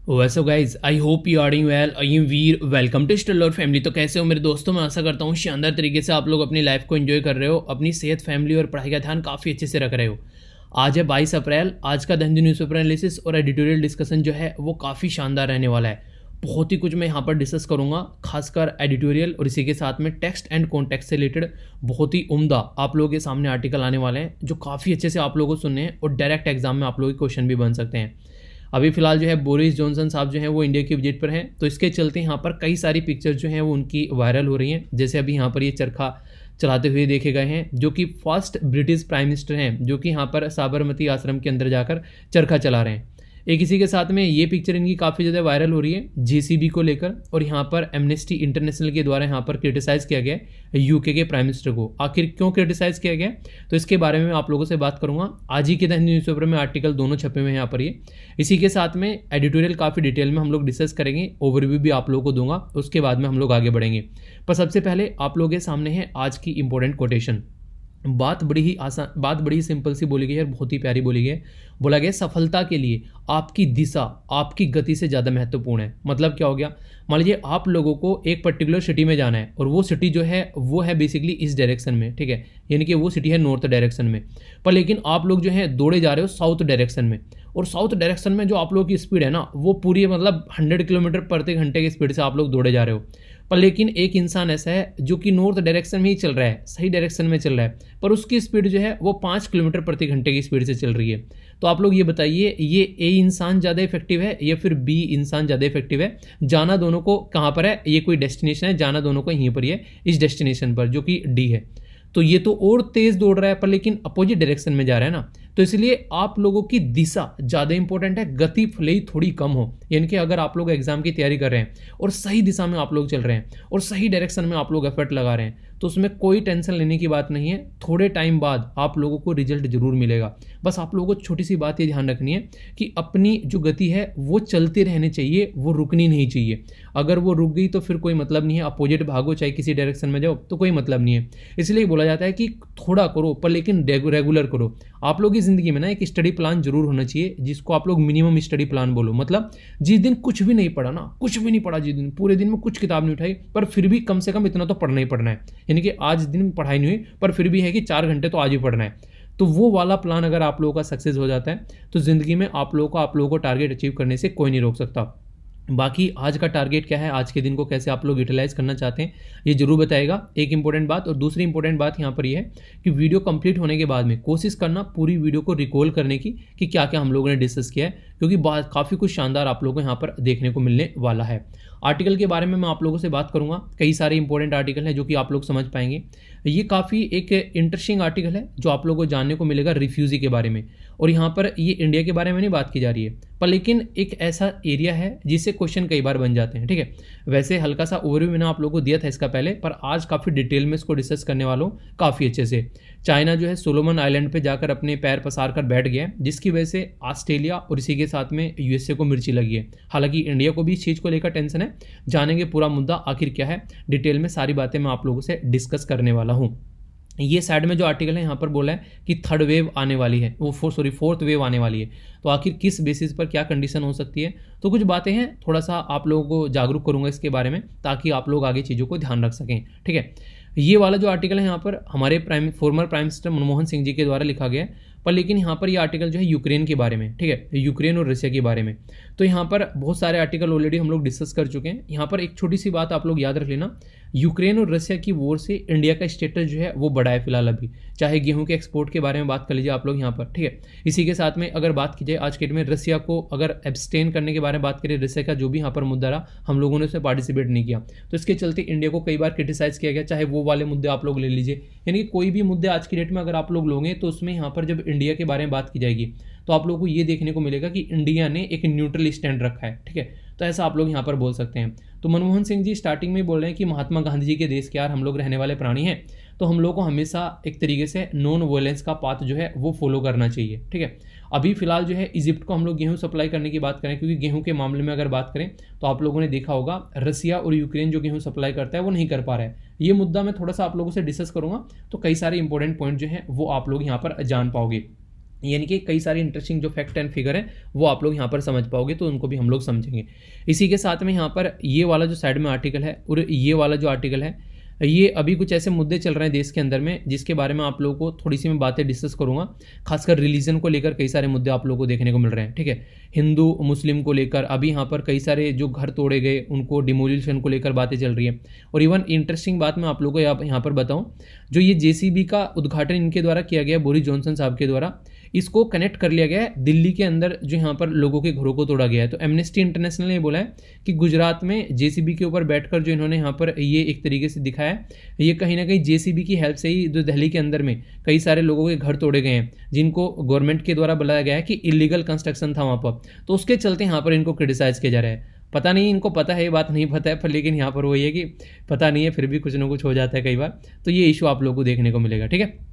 वैसे guys I hope you are doing well. I am Veer, welcome to stellar family. तो कैसे हो मेरे दोस्तों? मैं आशा करता हूँ शानदार तरीके से आप लोग अपनी लाइफ को एंजॉय कर रहे हो, अपनी सेहत, फैमिली और पढ़ाई का ध्यान काफ़ी अच्छे से रख रहे हो। आज है 22 अप्रैल। आज का द हिंदू न्यूज़पेपर एनालिसिस और एडिटोरियल डिस्कशन जो है वो काफ़ी शानदार रहने वाला है। बहुत ही कुछ मैं यहाँ पर डिस्कस करूँगा, खासकर एडिटोरियल और इसी के साथ में टेक्स्ट एंड कॉन्टेक्स्ट से रिलेटेड बहुत ही उम्दा आप लोगों के सामने आर्टिकल आने वाले हैं जो काफ़ी अच्छे से आप लोगों को सुनने हैं और डायरेक्ट एग्जाम में आप लोगों के क्वेश्चन भी बन सकते हैं। अभी फिलहाल जो है बोरिस जॉनसन साहब जो हैं वो इंडिया की विजिट पर हैं, तो इसके चलते यहाँ पर कई सारी पिक्चर्स जो हैं वो उनकी वायरल हो रही हैं। जैसे अभी यहाँ पर ये चरखा चलाते हुए देखे गए हैं, जो कि फर्स्ट ब्रिटिश प्राइम मिनिस्टर हैं जो कि यहाँ पर साबरमती आश्रम के अंदर जाकर चरखा चला रहे हैं। एक इसी के साथ में ये पिक्चर इनकी काफ़ी ज़्यादा वायरल हो रही है जेसीबी को लेकर, और यहाँ पर एमनेस्टी इंटरनेशनल के द्वारा यहाँ पर क्रिटिसाइज़ किया गया है यूके के प्राइम मिनिस्टर को। आखिर क्यों क्रिटिसाइज़ किया गया, तो इसके बारे में मैं आप लोगों से बात करूँगा। आज ही के द न्यूज़पेपर में आर्टिकल दोनों छपे हुए हैं यहाँ पर ये। इसी के साथ में एडिटोरियल काफ़ी डिटेल में हम लोग डिस्कस करेंगे, ओवरव्यू भी आप लोगों को दूंगा, उसके बाद में हम लोग आगे बढ़ेंगे। पर सबसे पहले आप लोगों के सामने है आज की इंपॉर्टेंट कोटेशन। बात बड़ी ही आसान, बात बड़ी ही सिंपल सी बोली गई है और बहुत ही प्यारी बोली गई है। बोला गया सफलता के लिए आपकी दिशा आपकी गति से ज़्यादा महत्वपूर्ण है। मतलब क्या हो गया, मान लीजिए आप लोगों को एक पर्टिकुलर सिटी में जाना है और वो सिटी जो है वो है बेसिकली इस डायरेक्शन में, ठीक है, यानी कि वो सिटी है नॉर्थ डायरेक्शन में, पर लेकिन आप लोग जो है दौड़े जा रहे हो साउथ डायरेक्शन में, और साउथ डायरेक्शन में जो आप लोगों की स्पीड है ना वो पूरी मतलब 100 किलोमीटर प्रति घंटे की स्पीड से आप लोग दौड़े जा रहे हो। पर लेकिन एक इंसान ऐसा है जो कि नॉर्थ डायरेक्शन में ही चल रहा है, सही डायरेक्शन में चल रहा है, पर उसकी स्पीड जो है वो 5 किलोमीटर प्रति घंटे की स्पीड से चल रही है। तो आप लोग ये बताइए, ये ए इंसान ज़्यादा इफेक्टिव है या फिर बी इंसान ज़्यादा इफेक्टिव है? जाना दोनों को कहाँ पर है, ये कोई डेस्टिनेशन है, जाना दोनों को यहीं पर ही है, इस डेस्टिनेशन पर, जो कि डी है। तो ये तो और तेज दौड़ रहा है पर लेकिन अपोजिट डायरेक्शन में जा रहा है ना, तो इसलिए आप लोगों की दिशा ज़्यादा इंपॉर्टेंट है, गति भले ही थोड़ी कम हो। यानी कि अगर आप लोग एग्जाम की तैयारी कर रहे हैं और सही दिशा में आप लोग चल रहे हैं और सही डायरेक्शन में आप लोग एफर्ट लगा रहे हैं, तो उसमें कोई टेंशन लेने की बात नहीं है। थोड़े टाइम बाद आप लोगों को रिजल्ट जरूर मिलेगा। बस आप लोगों को छोटी सी बात ये ध्यान रखनी है कि अपनी जो गति है वो चलती रहनी चाहिए, वो रुकनी नहीं चाहिए। अगर वो रुक गई तो फिर कोई मतलब नहीं है, अपोजिट भागो चाहे किसी डायरेक्शन में जाओ तो कोई मतलब नहीं है। इसलिए बोला जाता है कि थोड़ा करो पर लेकिन रेगुलर करो। आप लोग की ज़िंदगी में ना एक स्टडी प्लान जरूर होना चाहिए, जिसको आप लोग मिनिमम स्टडी प्लान बोलो। मतलब जिस दिन कुछ भी नहीं पढ़ा ना, कुछ भी नहीं पढ़ा, जिस दिन पूरे दिन में कुछ किताब नहीं उठाई, पर फिर भी कम से कम इतना तो पढ़ना ही पढ़ना है। यानी कि आज दिन में पढ़ाई नहीं हुई पर फिर भी है कि 4 घंटे तो आज ही पढ़ना है। तो वो वाला प्लान अगर आप लोगों का सक्सेस हो जाता है तो ज़िंदगी में आप लोगों को टारगेट अचीव करने से कोई नहीं रोक सकता। बाकी आज का टारगेट क्या है, आज के दिन को कैसे आप लोग यूटिलाइज करना चाहते हैं, ये जरूर बताएगा। एक इंपॉर्टेंट बात, और दूसरी इंपॉर्टेंट बात यहाँ पर ये है कि वीडियो कंप्लीट होने के बाद में कोशिश करना पूरी वीडियो को रिकॉल करने की कि क्या क्या हम लोगों ने डिस्कस किया है, क्योंकि काफ़ी कुछ शानदार आप लोगों को यहाँ पर देखने को मिलने वाला है। आर्टिकल के बारे में मैं आप लोगों से बात करूँगा। कई सारे इंपॉर्टेंट आर्टिकल हैं जो कि आप लोग समझ पाएंगे। ये काफ़ी एक इंटरेस्टिंग आर्टिकल है जो आप लोगों को जानने को मिलेगा रिफ्यूजी के बारे में, और यहाँ पर ये इंडिया के बारे में नहीं बात की जा रही है, पर लेकिन एक ऐसा एरिया है जिससे क्वेश्चन कई बार बन जाते हैं, ठीक है। वैसे हल्का सा ओवरव्यू मैंने आप लोगों को दिया था इसका पहले, पर आज काफ़ी डिटेल में इसको डिस्कस करने वाला हूँ काफ़ी अच्छे से। चाइना जो है सोलोमन आइलैंड पे जाकर अपने पैर पसार कर बैठ गया है, जिसकी वजह से ऑस्ट्रेलिया और इसी के साथ में यूएसए को मिर्ची लगी है। हालांकि इंडिया को भी इस चीज़ को लेकर टेंशन है। जानेंगे पूरा मुद्दा आखिर क्या है, डिटेल में सारी बातें मैं आप लोगों से डिस्कस करने वाला हूँ। ये साइड में जो आर्टिकल है यहाँ पर बोला है कि थर्ड वेव आने वाली है, वो फोर्थ वेव आने वाली है। तो आखिर किस बेसिस पर क्या कंडीशन हो सकती है, तो कुछ बातें हैं, थोड़ा सा आप लोगों को जागरूक करूंगा इसके बारे में ताकि आप लोग आगे चीज़ों को ध्यान रख सकें, ठीक है। ये वाला जो आर्टिकल है यहाँ पर हमारे former prime minister Manmohan Singh ji के द्वारा लिखा गया है, पर लेकिन यहाँ पर ये आर्टिकल जो है यूक्रेन के बारे में, ठीक है, यूक्रेन और रशिया के बारे में। तो यहाँ पर बहुत सारे आर्टिकल ऑलरेडी हम लोग डिस्कस कर चुके हैं। यहाँ पर एक छोटी सी बात आप लोग याद रख लेना, यूक्रेन और रशिया की वॉर से इंडिया का स्टेटस जो है वो बढ़ा है फिलहाल अभी। चाहे गेहूं के एक्सपोर्ट के बारे में बात कर लीजिए आप लोग यहाँ पर, ठीक है। इसी के साथ में अगर बात की जाए आज के डेट में रशिया को अगर एब्सटेन करने के बारे में बात करें, रशिया का जो भी यहाँ पर मुद्दा रहा हम लोगों ने उसमें पार्टिसिपेट नहीं किया, तो इसके चलते इंडिया को कई बार क्रिटिसाइज किया गया। चाहे वो वाले मुद्दे आप लोग ले लीजिए, यानी कि कोई भी मुद्दे आज की डेट में अगर आप लोग लोगे तो उसमें यहाँ पर जब इंडिया के बारे में बात की जाएगी तो आप लोगों को ये देखने को मिलेगा कि इंडिया ने एक न्यूट्रल स्टैंड रखा है, ठीक है। तो ऐसा आप लोग यहाँ पर बोल सकते हैं। तो मनमोहन सिंह जी स्टार्टिंग में बोल रहे हैं कि महात्मा गांधी जी के देश के यार हम लोग रहने वाले प्राणी हैं, तो हम लोग को हमेशा एक तरीके से नॉन वायलेंस का पाथ जो है वो फॉलो करना चाहिए, ठीक है। अभी फिलहाल जो है इजिप्ट को हम लोग गेहूं सप्लाई करने की बात करें, क्योंकि गेहूं के मामले में अगर बात करें तो आप लोगों ने देखा होगा रसिया और यूक्रेन जो गेहूं सप्लाई करता है वो नहीं कर पा रहा है। ये मुद्दा मैं थोड़ा सा आप लोगों से डिस्कस करूंगा, तो कई सारे इंपॉर्टेंट पॉइंट जो है वो आप लोग यहाँ पर जान पाओगे। यानी कि कई सारे इंटरेस्टिंग जो फैक्ट एंड फिगर हैं वो आप लोग यहाँ पर समझ पाओगे, तो उनको भी हम लोग समझेंगे। इसी के साथ में यहाँ पर ये वाला जो साइड में आर्टिकल है और ये वाला जो आर्टिकल है, ये अभी कुछ ऐसे मुद्दे चल रहे हैं देश के अंदर में जिसके बारे में आप लोगों को थोड़ी सी मैं बातें डिस्कस करूंगा। खासकर रिलीजन को लेकर कई सारे मुद्दे आप लोगों को देखने को मिल रहे हैं, ठीक है। हिंदू मुस्लिम को लेकर अभी यहाँ पर कई सारे जो घर तोड़े गए उनको डिमोलिशन को लेकर बातें चल रही है। और इवन इंटरेस्टिंग बात मैं आप लोगों को यहाँ पर बताऊँ, जो ये JCB का उद्घाटन इनके द्वारा किया गया, बोरिस जॉनसन साहब के द्वारा, इसको कनेक्ट कर लिया गया है दिल्ली के अंदर जो यहाँ पर लोगों के घरों को तोड़ा गया है। तो एमनेस्टी इंटरनेशनल ने बोला है कि गुजरात में JCB के ऊपर बैठकर जो इन्होंने यहाँ पर ये एक तरीके से दिखाया है, ये कहीं ना कहीं JCB की हेल्प से ही जो दिल्ली के अंदर में कई सारे लोगों के घर तोड़े गए हैं जिनको गवर्नमेंट के द्वारा बुलाया गया है कि इलीगल कंस्ट्रक्शन था वहाँ पर। तो उसके चलते यहाँ पर इनको क्रिटिसाइज किया जा रहा है। पता नहीं इनको पता है, ये बात नहीं पता है, पर लेकिन यहाँ पर वही है कि पता नहीं है, फिर भी कुछ ना कुछ हो जाता है कई बार। तो ये इशू आप लोगों को देखने को मिलेगा, ठीक है।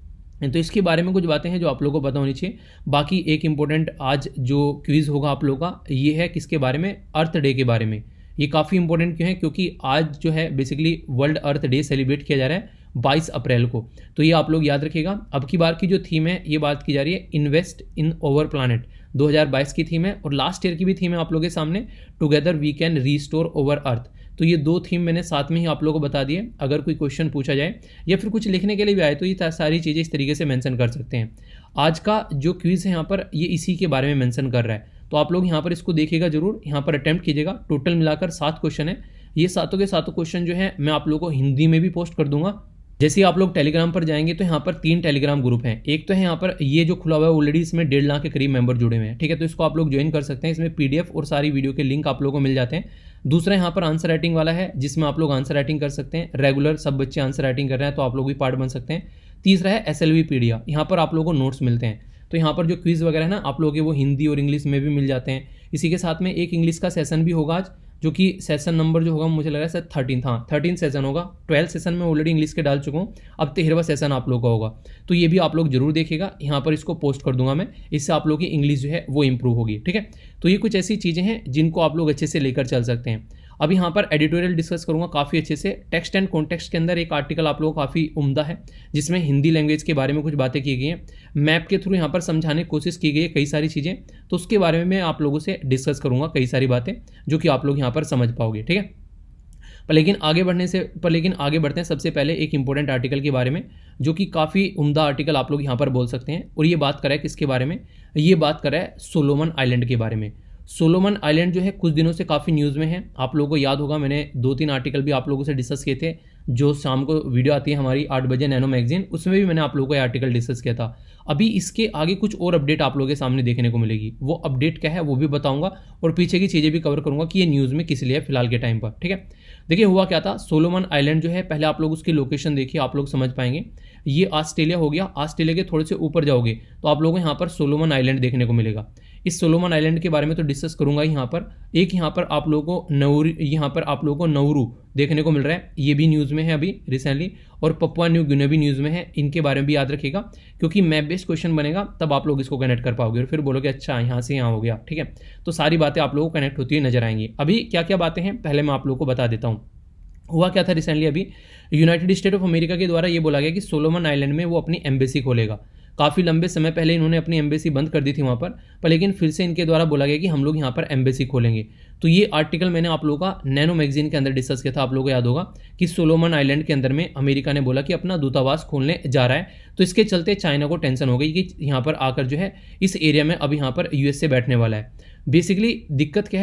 तो इसके बारे में कुछ बातें हैं जो आप लोगों को पता होनी चाहिए। बाकी एक इंपॉर्टेंट आज जो क्विज़ होगा आप लोगों का, ये है किसके बारे में, अर्थ डे के बारे में। ये काफ़ी इंपॉर्टेंट क्यों है, क्योंकि आज जो है बेसिकली वर्ल्ड अर्थ डे सेलिब्रेट किया जा रहा है 22 अप्रैल को। तो ये आप लोग याद रखिएगा। अब की बार की जो थीम है, ये बात की जा रही है इन्वेस्ट इन ओवर प्लानट, 2022 की थीम है। और लास्ट ईयर की भी थीम है आप लोगों के सामने, together we can restore over earth. तो ये 2 थीम मैंने साथ में ही आप लोगों को बता दिए। अगर कोई क्वेश्चन पूछा जाए या फिर कुछ लिखने के लिए भी आए तो ये सारी चीज़ें इस तरीके से मेंशन कर सकते हैं। आज का जो क्विज़ है यहाँ पर, ये इसी के बारे में मेंशन कर रहा है। तो आप लोग यहाँ पर इसको देखिएगा जरूर, यहाँ पर अटेम्प्ट कीजिएगा। टोटल मिलाकर 7 क्वेश्चन है। ये सातों के सातों क्वेश्चन जो है मैं आप लोगों को हिंदी में भी पोस्ट कर दूंगा। जैसे आप लोग टेलीग्राम पर जाएंगे तो यहाँ पर 3 टेलीग्राम ग्रुप हैं। एक तो है यहाँ पर ये जो खुला हुआ है ऑलरेडी, इसमें 1.5 लाख के करीब मेंबर जुड़े हुए हैं, ठीक है। तो इसको आप लोग ज्वाइन कर सकते हैं। इसमें PDF और सारी वीडियो के लिंक आप लोगों को मिल जाते हैं। दूसरा यहाँ पर आंसर राइटिंग वाला है, जिसमें आप लोग आंसर राइटिंग कर सकते हैं। रेगुलर सब बच्चे आंसर राइटिंग कर रहे हैं तो आप लोग भी पार्ट बन सकते हैं। तीसरा है SLVpedia, यहाँ पर आप लोगों को नोट्स मिलते हैं। तो यहाँ पर जो क्विज़ वगैरह है ना आप लोगों के, वो हिंदी और इंग्लिश में भी मिल जाते हैं। इसी के साथ में एक इंग्लिश का सेशन भी होगा आज, जो कि सेशन नंबर जो होगा मुझे लग रहा है सर 13, हाँ 13 सेशन होगा। 12 सेशन में ऑलरेडी इंग्लिश के डाल चुका हूँ, अब 13वां सेशन आप लोगों का होगा। तो ये भी आप लोग जरूर देखिएगा, यहाँ पर इसको पोस्ट कर दूंगा मैं। इससे आप लोगों की इंग्लिश जो है वो इंप्रूव होगी, ठीक है। तो ये कुछ ऐसी चीज़ें हैं जिनको आप लोग अच्छे से लेकर चल सकते हैं। अब यहाँ पर एडिटोरियल डिस्कस करूंगा काफ़ी अच्छे से। टेक्स्ट एंड कॉन्टेक्स्ट के अंदर एक आर्टिकल आप लोगों को काफ़ी उम्दा है, जिसमें हिंदी लैंग्वेज के बारे में कुछ बातें की गई हैं। मैप के थ्रू यहाँ पर समझाने की कोशिश की गई है कई सारी चीज़ें, तो उसके बारे में मैं आप लोगों से डिस्कस करूँगा कई सारी बातें जो कि आप लोग यहाँ पर समझ पाओगे, ठीक है। लेकिन आगे बढ़ते हैं सबसे पहले एक इंपॉर्टेंट आर्टिकल के बारे में, जो कि काफ़ी उम्दा आर्टिकल आप लोग यहाँ पर बोल सकते हैं। और ये बात कर रहा है किसके बारे में, ये बात कर रहा है सोलोमन आइलैंड के बारे में। सोलोमन आइलैंड जो है कुछ दिनों से काफ़ी न्यूज़ में है। आप लोगों को याद होगा मैंने 2-3 आर्टिकल भी आप लोगों से डिस्कस किए थे। जो शाम को वीडियो आती है हमारी 8 बजे नैनो मैगजीन, उसमें भी मैंने आप लोगों को ये आर्टिकल डिस्कस किया था। अभी इसके आगे कुछ और अपडेट आप लोगों के सामने देखने को मिलेगी। वो अपडेट क्या है वो भी बताऊंगा और पीछे की चीज़ें भी कवर करूंगा कि ये न्यूज़ में किस लिए है फिलहाल के टाइम पर, ठीक है। देखिए हुआ क्या था, सोलोमन आइलैंड जो है, पहले आप लोग उसकी लोकेशन देखिए, आप लोग समझ पाएंगे। ये ऑस्ट्रेलिया हो गया, ऑस्ट्रेलिया के थोड़े से ऊपर जाओगे तो आप लोगों को यहाँ पर सोलोमन आइलैंड देखने को मिलेगा। इस सोलोमन आइलैंड के बारे में तो डिस्कस करूंगा यहाँ पर। एक यहाँ पर आप लोगों को नौरू देखने को मिल रहा है, ये भी न्यूज़ में है अभी रिसेंटली। और पपुआ न्यू गिनी भी न्यूज़ में है, इनके बारे में भी याद रखिएगा, क्योंकि मैप बेस्ड क्वेश्चन बनेगा तब आप लोग इसको कनेक्ट कर पाओगे और फिर बोलोगे अच्छा यहाँ से यहाँ हो गया, ठीक है। तो सारी बातें आप लोगों को कनेक्ट होती हुई नजर आएंगी। अभी क्या क्या बातें हैं पहले मैं आप लोगों को बता देता हूँ। हुआ क्या था रिसेंटली, अभी यूनाइटेड स्टेट ऑफ अमेरिका के द्वारा ये बोला गया कि सोलोमन आइलैंड में वो अपनी एम्बेसी खोलेगा। काफ़ी लंबे समय पहले इन्होंने अपनी एम्बेसी बंद कर दी थी वहाँ पर लेकिन फिर से इनके द्वारा बोला गया कि हम लोग यहाँ पर एम्बेसी खोलेंगे। तो ये आर्टिकल मैंने आप लोगों का नैनो मैगजीन के अंदर डिस्कस किया था, आप लोगों को याद होगा कि सोलोमन आइलैंड के अंदर में अमेरिका ने बोला कि अपना दूतावास खोलने जा रहा है। तो इसके चलते चाइना को टेंशन हो गई कि यहाँ पर आकर जो है इस एरिया में अब यहाँ पर USA बैठने वाला है। बेसिकली दिक्कत क्या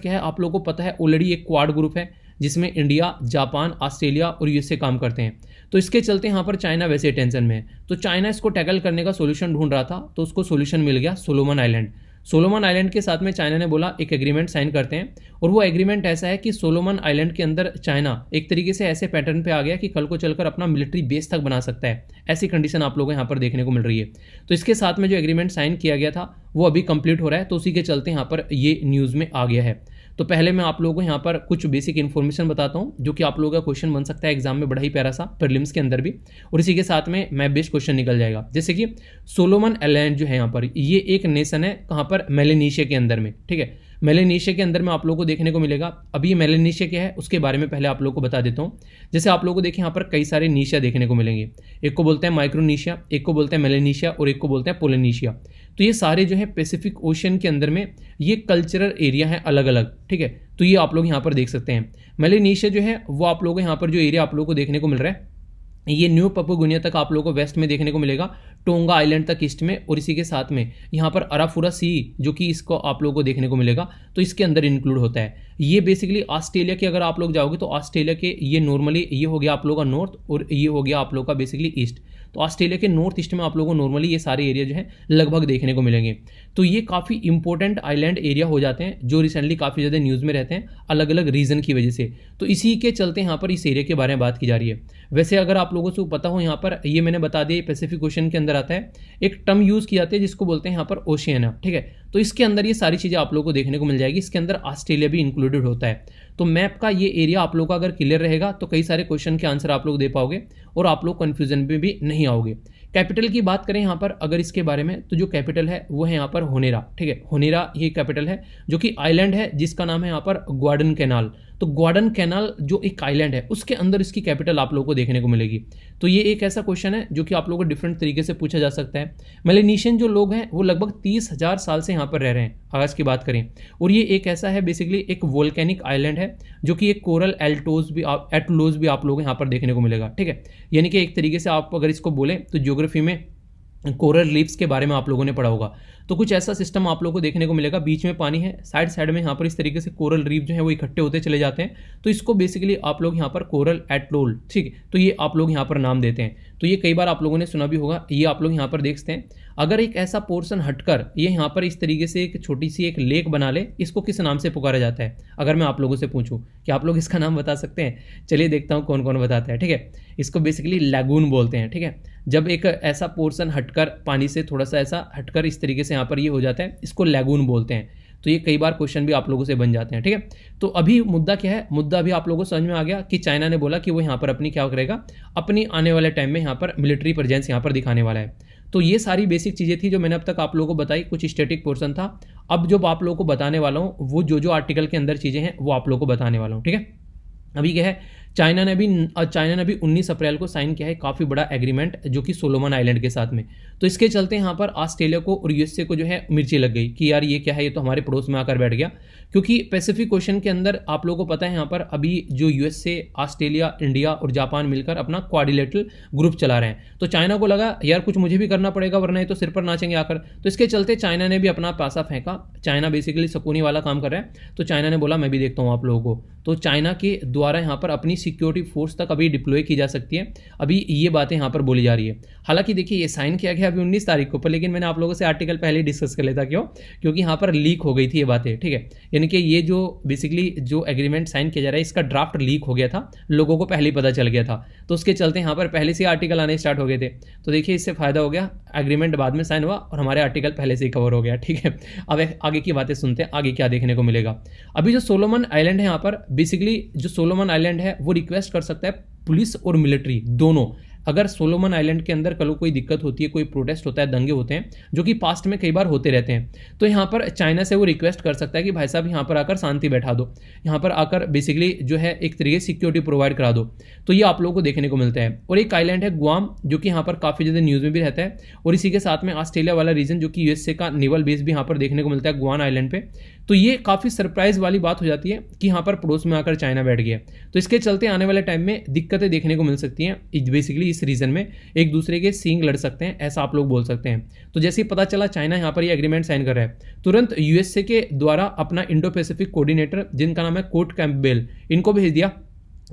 है आप लोगों को पता है, ऑलरेडी एक क्वाड ग्रुप है जिसमें इंडिया, जापान, ऑस्ट्रेलिया और USA काम करते हैं। तो इसके चलते यहाँ पर चाइना वैसे टेंशन में है। तो चाइना इसको टैकल करने का सोल्यूशन ढूंढ रहा था, तो उसको सोल्यूशन मिल गया सोलोमन आइलैंड। सोलोमन आइलैंड के साथ में चाइना ने बोला एक एग्रीमेंट साइन करते हैं, और वो एग्रीमेंट ऐसा है कि सोलोमन आइलैंड के अंदर चाइना एक तरीके से ऐसे पैटर्न पे आ गया कि कल को चलकर अपना मिलिट्री बेस तक बना सकता है। ऐसी कंडीशन आप लोगों को यहाँ पर देखने को मिल रही है। तो इसके साथ में जो एग्रीमेंट साइन किया गया था वो अभी कंप्लीट हो रहा है, तो उसी के चलते यहाँ पर ये न्यूज़ में आ गया है। तो पहले मैं आप लोगों को यहाँ पर कुछ बेसिक इन्फॉर्मेशन बताता हूँ जो कि आप लोगों का क्वेश्चन बन सकता है एग्जाम में, बड़ा ही प्यारा सा प्रीलिम्स के अंदर भी, और इसी के साथ में मैप बेस्ड क्वेश्चन निकल जाएगा। जैसे कि सोलोमन आइलैंड जो है यहाँ पर, ये एक नेशन है कहाँ पर, मेलेनेशिया के अंदर में, ठीक है। मेलानेशिया के अंदर में आप लोगों को देखने को मिलेगा। अभी ये मेलानेशिया क्या है उसके बारे में पहले आप लोगों को बता देता हूँ। जैसे आप लोगों को देखिए यहाँ पर कई सारे नेशिया देखने को मिलेंगे। एक को बोलते हैं माइक्रोनेशिया, एक को बोलते हैं मेलानेशिया और एक को बोलते हैं पोलिनेशिया। तो ये सारे जो है पैसिफिक ओशन के अंदर में ये कल्चरल एरिया है अलग अलग, ठीक है। तो ये आप लोग यहाँ पर देख सकते हैं। मेलानेशिया जो है वो आप लोगों को यहाँ पर जो एरिया आप लोगों को देखने को मिल रहा है ये न्यू पपुगिनिया तक आप लोगों को वेस्ट में देखने को मिलेगा, टोंगा आइलैंड तक ईस्ट में, और इसी के साथ में यहाँ पर अराफुरा सी जो कि इसको आप लोगों को देखने को मिलेगा, तो इसके अंदर इंक्लूड होता है। ये बेसिकली ऑस्ट्रेलिया के अगर आप लोग जाओगे तो ऑस्ट्रेलिया के ये नॉर्मली ये हो गया आप लोगों का नॉर्थ और ये हो गया आप लोगों का बेसिकली ईस्ट। तो ऑस्ट्रेलिया के नॉर्थ ईस्ट में आप लोगों को नॉर्मली ये सारे एरिया जो है लगभग देखने को मिलेंगे। तो ये काफ़ी इंपॉर्टेंट आइलैंड एरिया हो जाते हैं जो रिसेंटली काफ़ी ज़्यादा न्यूज़ में रहते हैं अलग अलग रीजन की वजह से। तो इसी के चलते यहाँ पर इस एरिया के बारे में बात की जा रही है। वैसे अगर आप लोगों को पता हो यहाँ पर ये मैंने बता दिया पैसिफिक ओशन के अंदर आता है, एक टर्म यूज़ की जाती है जिसको बोलते हैं यहाँ पर ओशियाना, ठीक है। तो इसके अंदर ये सारी चीज़ें आप लोगों को देखने को मिल जाएगी। इसके अंदर ऑस्ट्रेलिया भी इंक्लूडेड होता है। तो मैप का ये एरिया आप लोगों का अगर क्लियर रहेगा तो कई सारे क्वेश्चन के आंसर आप लोग दे पाओगे और आप लोग कन्फ्यूजन में भी नहीं आओगे। कैपिटल की बात करें यहाँ पर अगर इसके बारे में, तो जो कैपिटल है वो है यहाँ पर होनेरा, ठीक है। होनेरा ये कैपिटल है जो कि आइलैंड है जिसका नाम है यहाँ पर ग्वाडन कैनाल। तो ग्वाडन कैनाल जो एक आइलैंड है उसके अंदर इसकी कैपिटल आप लोगों को देखने को मिलेगी। तो ये एक ऐसा क्वेश्चन है जो कि आप लोगों को डिफरेंट तरीके से पूछा जा सकता है। मेलानेशियन जो लोग हैं वो लगभग 30,000 साल से यहाँ पर रह रहे हैं आगाज की बात करें, और ये एक ऐसा है बेसिकली एक वोल्केनिक आइलैंड है जो कि एक कोरल एटलोज भी आप लोगों को यहाँ पर देखने को मिलेगा, ठीक है। यानी कि एक तरीके से आप अगर इसको बोले तो ज्योग्राफी में कोरल रीफ्स के बारे में आप लोगों ने पढ़ा होगा। तो कुछ ऐसा सिस्टम आप लोगों को देखने को मिलेगा, बीच में पानी है, साइड साइड में यहाँ पर इस तरीके से कोरल रीफ जो है वो इकट्ठे होते चले जाते हैं। तो इसको बेसिकली आप लोग यहाँ पर कोरल एटलोल, ठीक है, तो ये आप लोग यहाँ पर नाम देते हैं। तो ये कई बार आप लोगों ने सुना भी होगा। ये आप लोग यहाँ पर देख सकते हैं। अगर एक ऐसा पोर्शन हटकर ये यहाँ पर इस तरीके से एक छोटी सी एक लेक बना ले, इसको किस नाम से पुकारा जाता है? अगर मैं आप लोगों से पूछूं कि आप लोग इसका नाम बता सकते हैं? चलिए देखता हूँ कौन कौन बताता है, ठीक है। इसको बेसिकली लैगून बोलते हैं, ठीक है। जब एक ऐसा पोर्शन हटकर पानी से थोड़ा सा ऐसा हटकर इस तरीके से यहाँ पर ये हो जाता है, इसको लैगून बोलते हैं। तो ये कई बार क्वेश्चन भी आप लोगों से बन जाते हैं, ठीक है। तो अभी मुद्दा क्या है? मुद्दा अभी आप लोगों को समझ में आ गया कि चाइना ने बोला कि वो यहाँ पर अपनी क्या करेगा, अपनी आने वाले टाइम में यहाँ पर मिलिट्री प्रेजेंस यहाँ पर दिखाने वाला है। तो ये सारी बेसिक चीज़ें थी जो मैंने अब तक आप लोगों को बताई। कुछ स्टैटिक पोर्शन था। अब जो आप लोगों को बताने वाला हूँ वो जो आर्टिकल के अंदर चीज़ें हैं वो आप लोगों को बताने वाला हूँ, ठीक है। अभी क्या है, चाइना ने भी 19 अप्रैल को साइन किया है काफ़ी बड़ा एग्रीमेंट जो कि सोलोमन आइलैंड के साथ में। तो इसके चलते यहाँ पर ऑस्ट्रेलिया को और यूएसए को जो है मिर्ची लग गई कि यार ये क्या है, ये तो हमारे पड़ोस में आकर बैठ गया। क्योंकि पैसिफिक ओशन के अंदर आप लोगों को पता है यहाँ पर अभी जो यूएसए, ऑस्ट्रेलिया, इंडिया और जापान मिलकर अपना क्वाड्रिलेटरल ग्रुप चला रहे हैं। तो चाइना को लगा यार कुछ मुझे भी करना पड़ेगा वरना ये तो सिर पर नाचेंगे आकर। तो इसके चलते चाइना ने भी अपना पासा फेंका। चाइना बेसिकली सकूनी वाला काम कर रहा है। तो चाइना ने बोला मैं भी देखता हूँ आप लोगों को। तो चाइना के द्वारा यहाँ पर अपनी सिक्योरिटी फोर्स तक अभी डिप्लॉय की जा सकती है। अभी ये बातें यहाँ पर बोली जा रही है। हालांकि देखिए ये साइन किया गया अभी 19 तारीख को, पर लेकिन मैंने आप लोगों से आर्टिकल पहले डिस्कस कर लेता। क्यों? क्योंकि यहाँ पर लीक हो गई थी ये बातें, ठीक है। यानी कि ये जो बेसिकली जो एग्रीमेंट साइन किया जा रहा है इसका ड्राफ्ट लीक हो गया था, लोगों को पहले ही पता चल गया था। तो उसके चलते यहाँ पर पहले से आर्टिकल आने स्टार्ट हो गए थे। तो देखिए इससे फायदा हो गया, एग्रीमेंट बाद में साइन हुआ और हमारे आर्टिकल पहले से ही कवर हो गया, ठीक है। अब आगे की बातें सुनते हैं, आगे क्या देखने को मिलेगा। अभी जो सोलोमन आइलैंड है यहाँ पर बेसिकली जो सोलोमन आइलैंड है वो रिक्वेस्ट कर सकता है पुलिस और मिलिट्री दोनों। अगर सोलोमन आइलैंड के अंदर कल कोई दिक्कत होती है, कोई प्रोटेस्ट होता है, दंगे होते हैं जो कि पास्ट में कई बार होते रहते हैं, तो यहाँ पर चाइना से वो रिक्वेस्ट कर सकता है कि भाई साहब यहाँ पर आकर शांति बैठा दो, यहाँ पर आकर बेसिकली जो है एक तरीके से सिक्योरिटी प्रोवाइड करा दो। तो ये आप लोगों को देखने को मिलता है। और एक आइलैंड है गुआम जो कि यहाँ पर काफ़ी ज़्यादा न्यूज़ में भी रहता है। और इसी के साथ में ऑस्ट्रेलिया वाला रीजन जो कि यूएसए का नेवल बेस भी यहाँ पर देखने को मिलता है गुआम आइलैंड पे। तो ये काफ़ी सरप्राइज वाली बात हो जाती है कि यहाँ पर पड़ोस में आकर चाइना बैठ गया। तो इसके चलते आने वाले टाइम में दिक्कतें देखने को मिल सकती हैं। बेसिकली इस रीजन में एक दूसरे के सींग लड़ सकते हैं, ऐसा आप लोग बोल सकते हैं। तो जैसे ही पता चला चाइना यहाँ पर ये एग्रीमेंट साइन कर रहा है, तुरंत यूएसए के द्वारा अपना इंडो पैसिफिक कोऑर्डिनेटर जिनका नाम है कोर्ट कैंपबेल, इनको भेज दिया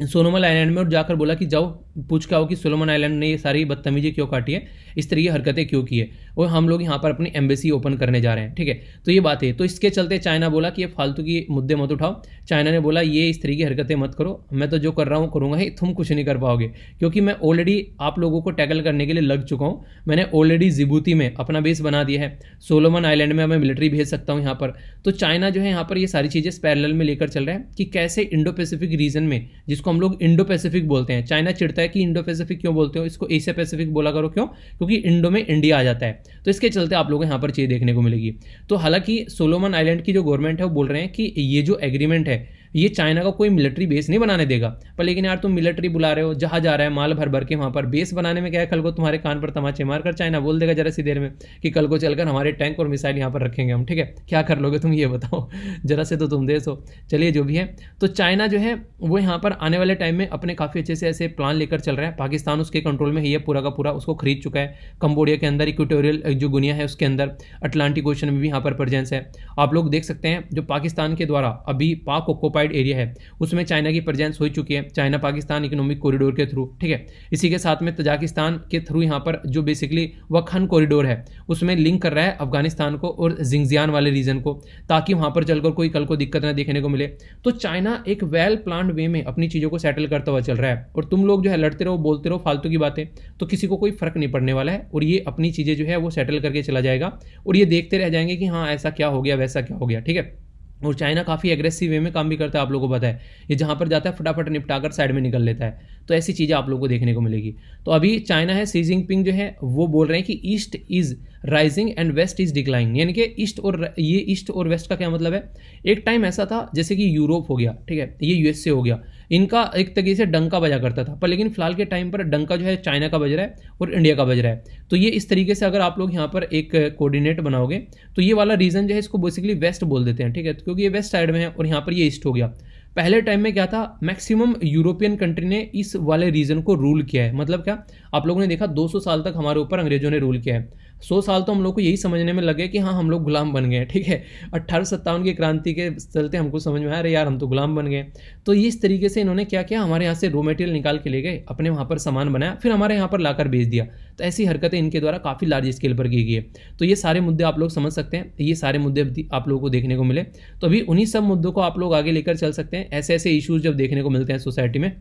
सोलोमन आइलैंड में और जाकर बोला कि जाओ पूछ के आओ कि सोलोमन आइलैंड ने ये सारी बदतमीजी क्यों काटी है, इस तरह की हरकतें क्यों की है, और हम लोग यहाँ पर अपनी एम्बेसी ओपन करने जा रहे हैं, ठीक है। तो ये बात है। तो इसके चलते चाइना बोला कि ये फालतू की मुद्दे मत उठाओ। चाइना ने बोला ये इस तरह की हरकतें मत करो, मैं तो जो कर रहा हूँ करूँगा ही, तुम कुछ नहीं कर पाओगे, क्योंकि मैं ऑलरेडी आप लोगों को टैकल करने के लिए लग चुका हूँ। मैंने ऑलरेडी जिबूती में अपना बेस बना दिया है, सोलोमन आइलैंड में मैं मिलिट्री भेज सकता हूँ यहाँ पर। तो चाइना जो है यहाँ पर ये सारी चीज़ें पैरेलल में लेकर चल रहा है कि कैसे इंडो पैसिफिक रीजन में, जिसको हम लोग इंडो पैसिफिक बोलते हैं, चाइना चिढ़ता बोलता है कि इंडो पैसिफिक क्यों बोलते हो, इसको एशिया पैसिफिक बोला करो, क्यों? क्योंकि इंडो में इंडिया आ जाता है, तो इसके चलते आप लोगों को यहाँ पर चीज़ देखने को मिलेगी। तो हालांकि सोलोमन आइलैंड की जो गवर्नमेंट है वो बोल रहे हैं कि ये जो एग्रीमेंट है ये चाइना का कोई मिलिट्री बेस नहीं बनाने देगा, पर लेकिन यार तुम मिलिट्री बुला रहे हो, जहाँ जा रहा है माल भर भर के वहाँ पर, बेस बनाने में क्या है, कल को तुम्हारे कान पर तमाचे मारकर चाइना बोल देगा जरा सी देर में कि कल को चलकर हमारे टैंक और मिसाइल यहाँ पर रखेंगे हम, ठीक है? क्या कर लोगे तुम ये बताओ, जरा से तो तुम देश हो। चलिए जो भी है, तो चाइना जो है वो यहाँ पर आने वाले टाइम में अपने काफ़ी अच्छे से ऐसे प्लान लेकर चल रहा है। पाकिस्तान उसके कंट्रोल में ही है पूरा का पूरा, उसको खरीद चुका है। कंबोडिया के अंदर इक्वेटोरियल जो गुनिया है उसके अंदर अटलांटिक ओशन में भी यहाँ पर प्रेजेंस है। आप लोग देख सकते हैं जो पाकिस्तान के द्वारा अभी पाक ऑक्युपाइड एरिया है उसमें चाइना की प्रेजेंस हो चुकी है, चाइना पाकिस्तान इकोनॉमिक कॉरिडोर के थ्रू, ठीक है? इसी के साथ में तजाकिस्तान के थ्रू यहाँ पर जो बेसिकली वखन कॉरिडोर है उसमें लिंक कर रहा है अफगानिस्तान को और जिंगजियान वाले रीजन को, ताकि वहाँ पर चलकर कोई कल को दिक्कत ना देखने को मिले। तो चाइना एक वेल प्लान्ड वे में अपनी चीज़ों को सेटल करता हुआ चल रहा है, और तुम लोग जो है लड़ते रहो, बोलते रहो फालतू की बातें, तो किसी को कोई फर्क नहीं पड़ने वाला है, और ये अपनी चीज़ें जो है वो सेटल करके चला जाएगा, और ये देखते रह जाएंगे कि हाँ ऐसा क्या हो गया, वैसा क्या हो गया, ठीक है? और चाइना काफ़ी एग्रेसिव वे में काम भी करता है, आप लोगों को पता है, ये जहाँ पर जाता है फटाफट निपटाकर साइड में निकल लेता है, तो ऐसी चीज़ें आप लोगों को देखने को मिलेगी। तो अभी चाइना है, शी जिनपिंग जो है वो बोल रहे हैं कि east is rising and west is declining, यानी कि ईस्ट और वेस्ट का क्या मतलब है? एक टाइम ऐसा था जैसे कि यूरोप हो गया, ठीक है, ये यूएसए हो गया, इनका एक तरीके से डंका बजा करता था, पर लेकिन फिलहाल के टाइम पर डंका जो है चाइना का बज रहा है और इंडिया का बज रहा है। तो ये इस तरीके से अगर आप लोग यहाँ पर एक कोऑर्डिनेट बनाओगे तो ये वाला रीजन जो है इसको बेसिकली वेस्ट बोल देते हैं, ठीक है? क्योंकि ये वेस्ट साइड में है और यहाँ पर ये ईस्ट हो गया। पहले टाइम में क्या था, मैक्सिमम यूरोपियन कंट्री ने इस वाले रीजन को रूल किया है। मतलब क्या, आप लोगों ने देखा 200 साल तक हमारे ऊपर अंग्रेजों ने रूल किया है, 100 साल तो हम लोग को यही समझने में लगे कि हाँ हम लोग गुलाम बन गए, ठीक है? 1857 की क्रांति के चलते हमको समझ में आया अरे यार हम तो गुलाम बन गए। तो ये इस तरीके से इन्होंने क्या किया, हमारे यहाँ से रॉ मटेरियल निकाल के ले गए, अपने वहाँ पर सामान बनाया, फिर हमारे यहाँ पर लाकर बेच दिया। तो ऐसी हरकतें इनके द्वारा काफ़ी लार्ज स्केल पर की गई है। तो ये सारे मुद्दे आप लोग समझ सकते हैं, ये सारे मुद्दे आप लोगों को देखने को मिले, तो अभी उन्हीं सब मुद्दों को आप लोग आगे लेकर चल सकते हैं। ऐसे ऐसे इश्यूज जब देखने को मिलते हैं सोसाइटी में,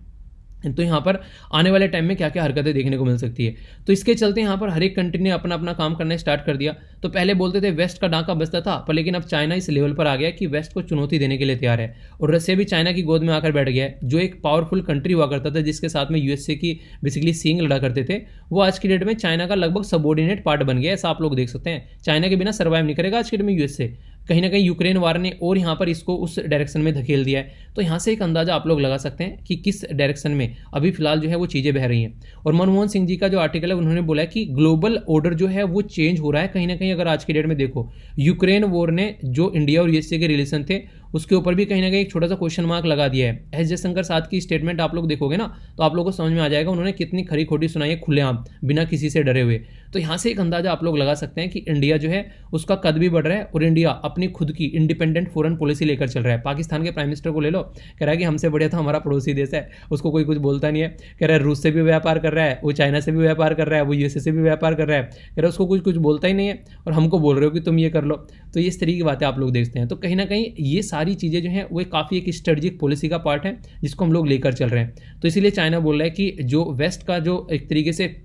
तो यहाँ पर आने वाले टाइम में क्या क्या हरकतें देखने को मिल सकती है। तो इसके चलते यहाँ पर हर एक कंट्री ने अपना अपना काम करना स्टार्ट कर दिया। तो पहले बोलते थे वेस्ट का डाका बजता था, पर लेकिन अब चाइना इस लेवल पर आ गया कि वेस्ट को चुनौती देने के लिए तैयार है, और रशिया भी चाइना की गोद में आकर बैठ गया है। जो एक पावरफुल कंट्री हुआ करता था जिसके साथ में यूएसए की बेसिकली सींग लड़ा करते थे, वो आज की डेट में चाइना का लगभग सबऑर्डिनेट पार्ट बन गया। ऐसा आप लोग देख सकते हैं, चाइना के बिना सर्वाइव नहीं करेगा आज की डेट में यूएसए। कहीं ना कहीं यूक्रेन वार ने और यहाँ पर इसको उस डायरेक्शन में धकेल दिया है। तो यहाँ से एक अंदाजा आप लोग लगा सकते हैं कि किस डायरेक्शन में अभी फिलहाल जो है वो चीज़ें बह रही हैं। और मनमोहन सिंह जी का जो आर्टिकल है उन्होंने बोला है कि ग्लोबल ऑर्डर जो है वो चेंज हो रहा है कहीं ना कहीं। अगर आज की डेट में देखो, यूक्रेन वॉर ने जो इंडिया और यूएसए के रिलेशन थे उसके ऊपर भी कहीं ना कहीं एक छोटा सा क्वेश्चन मार्क लगा दिया है। एस जयशंकर साथ की स्टेटमेंट आप लोग देखोगे ना तो आप लोगों को समझ में आ जाएगा उन्होंने कितनी खरी खोटी सुनाई है खुलेआम, बिना किसी से डरे हुए। तो यहाँ से एक अंदाजा आप लोग लगा सकते हैं कि इंडिया जो है उसका कद भी बढ़ रहा है, और इंडिया अपनी खुद की इंडिपेंडेंट फॉरेन पॉलिसी लेकर चल रहा है। पाकिस्तान के प्राइम मिनिस्टर को ले लो, कह रहा है कि हमसे बढ़िया तो हमारा पड़ोसी देश है, उसको कोई कुछ बोलता नहीं है। कह रहा है रूस से भी व्यापार कर रहा है, वो चाइना से भी व्यापार कर रहा है, वो यूएसए से भी व्यापार कर रहा है, कह रहा है उसको कुछ बोलता ही नहीं है, और हमको बोल रहे हो कि तुम ये कर लो। तो इस तरीके की बातें आप लोग देखते हैं। तो कहीं ना कहीं ये सारी चीज़ें जो हैं वो काफ़ी एक स्ट्रेटजिक पॉलिसी का पार्ट है जिसको हम लोग लेकर चल रहे हैं। तो इसीलिए चाइना बोल रहा है कि जो वेस्ट का जो एक तरीके से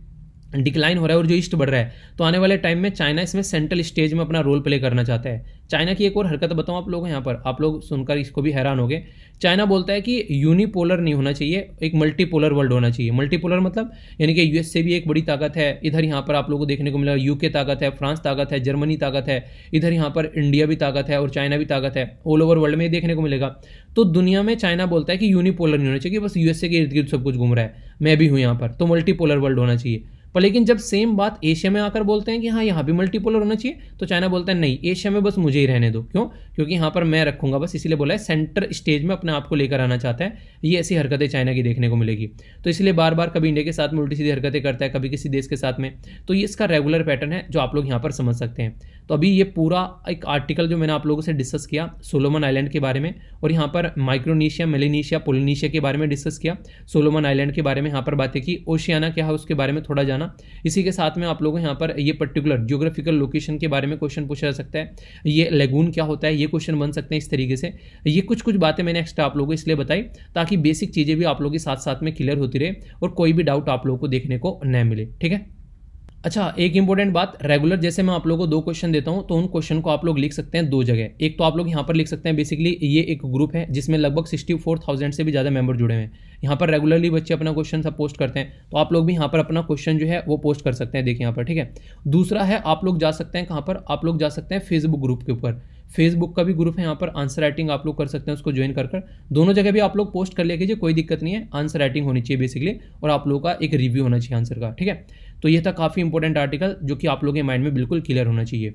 डिक्लाइन हो रहा है और जो ईस्ट बढ़ रहा है, तो आने वाले टाइम में चाइना इसमें सेंट्रल स्टेज में अपना रोल प्ले करना चाहता है। चाइना की एक और हरकत बताऊं आप लोगों, यहाँ पर आप लोग सुनकर इसको भी हैरान होंगे। चाइना बोलता है कि यूनिपोलर नहीं होना चाहिए, एक मल्टीपोलर वर्ल्ड होना चाहिए। मल्टीपोलर मतलब यानी कि यूएस से भी एक बड़ी ताकत है, इधर यहाँ पर आप लोगों को देखने को मिला यूके ताकत है, फ्रांस ताकत है, जर्मनी ताकत है, इधर यहाँ पर इंडिया भी ताकत है और चाइना भी ताकत है। ऑल ओवर वर्ल्ड में देखने को मिलेगा। तो दुनिया में चाइना बोलता है कि यूनिपोलर नहीं होना चाहिए, बस यूएसए के इर्द गिर्द सब कुछ घूम रहा है, मैं भी हूँ यहाँ पर, तो मल्टीपोलर वर्ल्ड होना चाहिए। पर लेकिन जब सेम बात एशिया में आकर बोलते हैं कि हाँ यहाँ भी मल्टीपोलर होना चाहिए, तो चाइना बोलता है नहीं, एशिया में बस मुझे ही रहने दो। क्यों? क्योंकि यहाँ पर मैं रखूंगा बस, इसीलिए बोला है सेंटर स्टेज में अपने आप को लेकर आना चाहता है। ये ऐसी हरकतें चाइना की देखने को मिलेगी। तो इसलिए बार बार कभी इंडिया के साथ में उल्टी सीधी हरकतें करता है, कभी किसी देश के साथ में। तो ये इसका रेगुलर पैटर्न है जो आप लोग यहाँ पर समझ सकते हैं। तो अभी ये पूरा एक आर्टिकल जो मैंने आप लोगों से डिस्कस किया सोलोमन आइलैंड के बारे में, और यहाँ पर माइक्रोनेशिया, मेलेनेशिया, पोलिनेशिया के बारे में डिस्कस किया, सोलोमन आइलैंड के बारे में यहाँ पर बातें की, ओशियाना क्या है उसके बारे में थोड़ा जाना। इसी के साथ में आप लोगों यहाँ पर ये पर्टिकुलर जियोग्राफिकल लोकेशन के बारे में क्वेश्चन पूछा जा सकता है, ये लेगून क्या होता है, ये क्वेश्चन बन सकते हैं इस तरीके से। ये कुछ बातें मैंने एक्स्ट्रा आप लोगों को इसलिए बताई ताकि बेसिक चीज़ें भी आप लोगों के साथ साथ में क्लियर होती रहे और कोई भी डाउट आप लोगों को देखने को न मिले। ठीक है, अच्छा, एक इंपॉर्टेंट बात, रेगुलर जैसे मैं आप लोगों को 2 क्वेश्चन देता हूँ, तो उन क्वेश्चन को आप लोग लिख सकते हैं 2 जगह। एक तो आप लोग यहाँ पर लिख सकते हैं, बेसिकली ये एक ग्रुप है जिसमें लगभग 64,000 से भी ज़्यादा मेंबर जुड़े हुए हैं। यहाँ पर रेगुलरली बच्चे अपना क्वेश्चन सब पोस्ट करते हैं, तो आप लोग भी यहाँ पर अपना क्वेश्चन जो है वो पोस्ट कर सकते हैं, देखिए यहाँ पर, ठीक है। दूसरा है, आप लोग जा सकते हैं कहाँ पर, आप लोग जा सकते हैं फेसबुक ग्रुप के ऊपर। फेसबुक का भी ग्रुप है, यहाँ पर आंसर राइटिंग आप लोग कर सकते हैं, उसको ज्वाइन कर दोनों जगह भी आप लोग पोस्ट कर लिया कीजिए, कोई दिक्कत नहीं है। आंसर राइटिंग होनी चाहिए बेसिकली, और आप लोगों का एक रिव्यू होना चाहिए आंसर का, ठीक है। तो ये था काफ़ी इंपॉर्टेंट आर्टिकल जो कि आप लोगों के माइंड में बिल्कुल क्लियर होना चाहिए।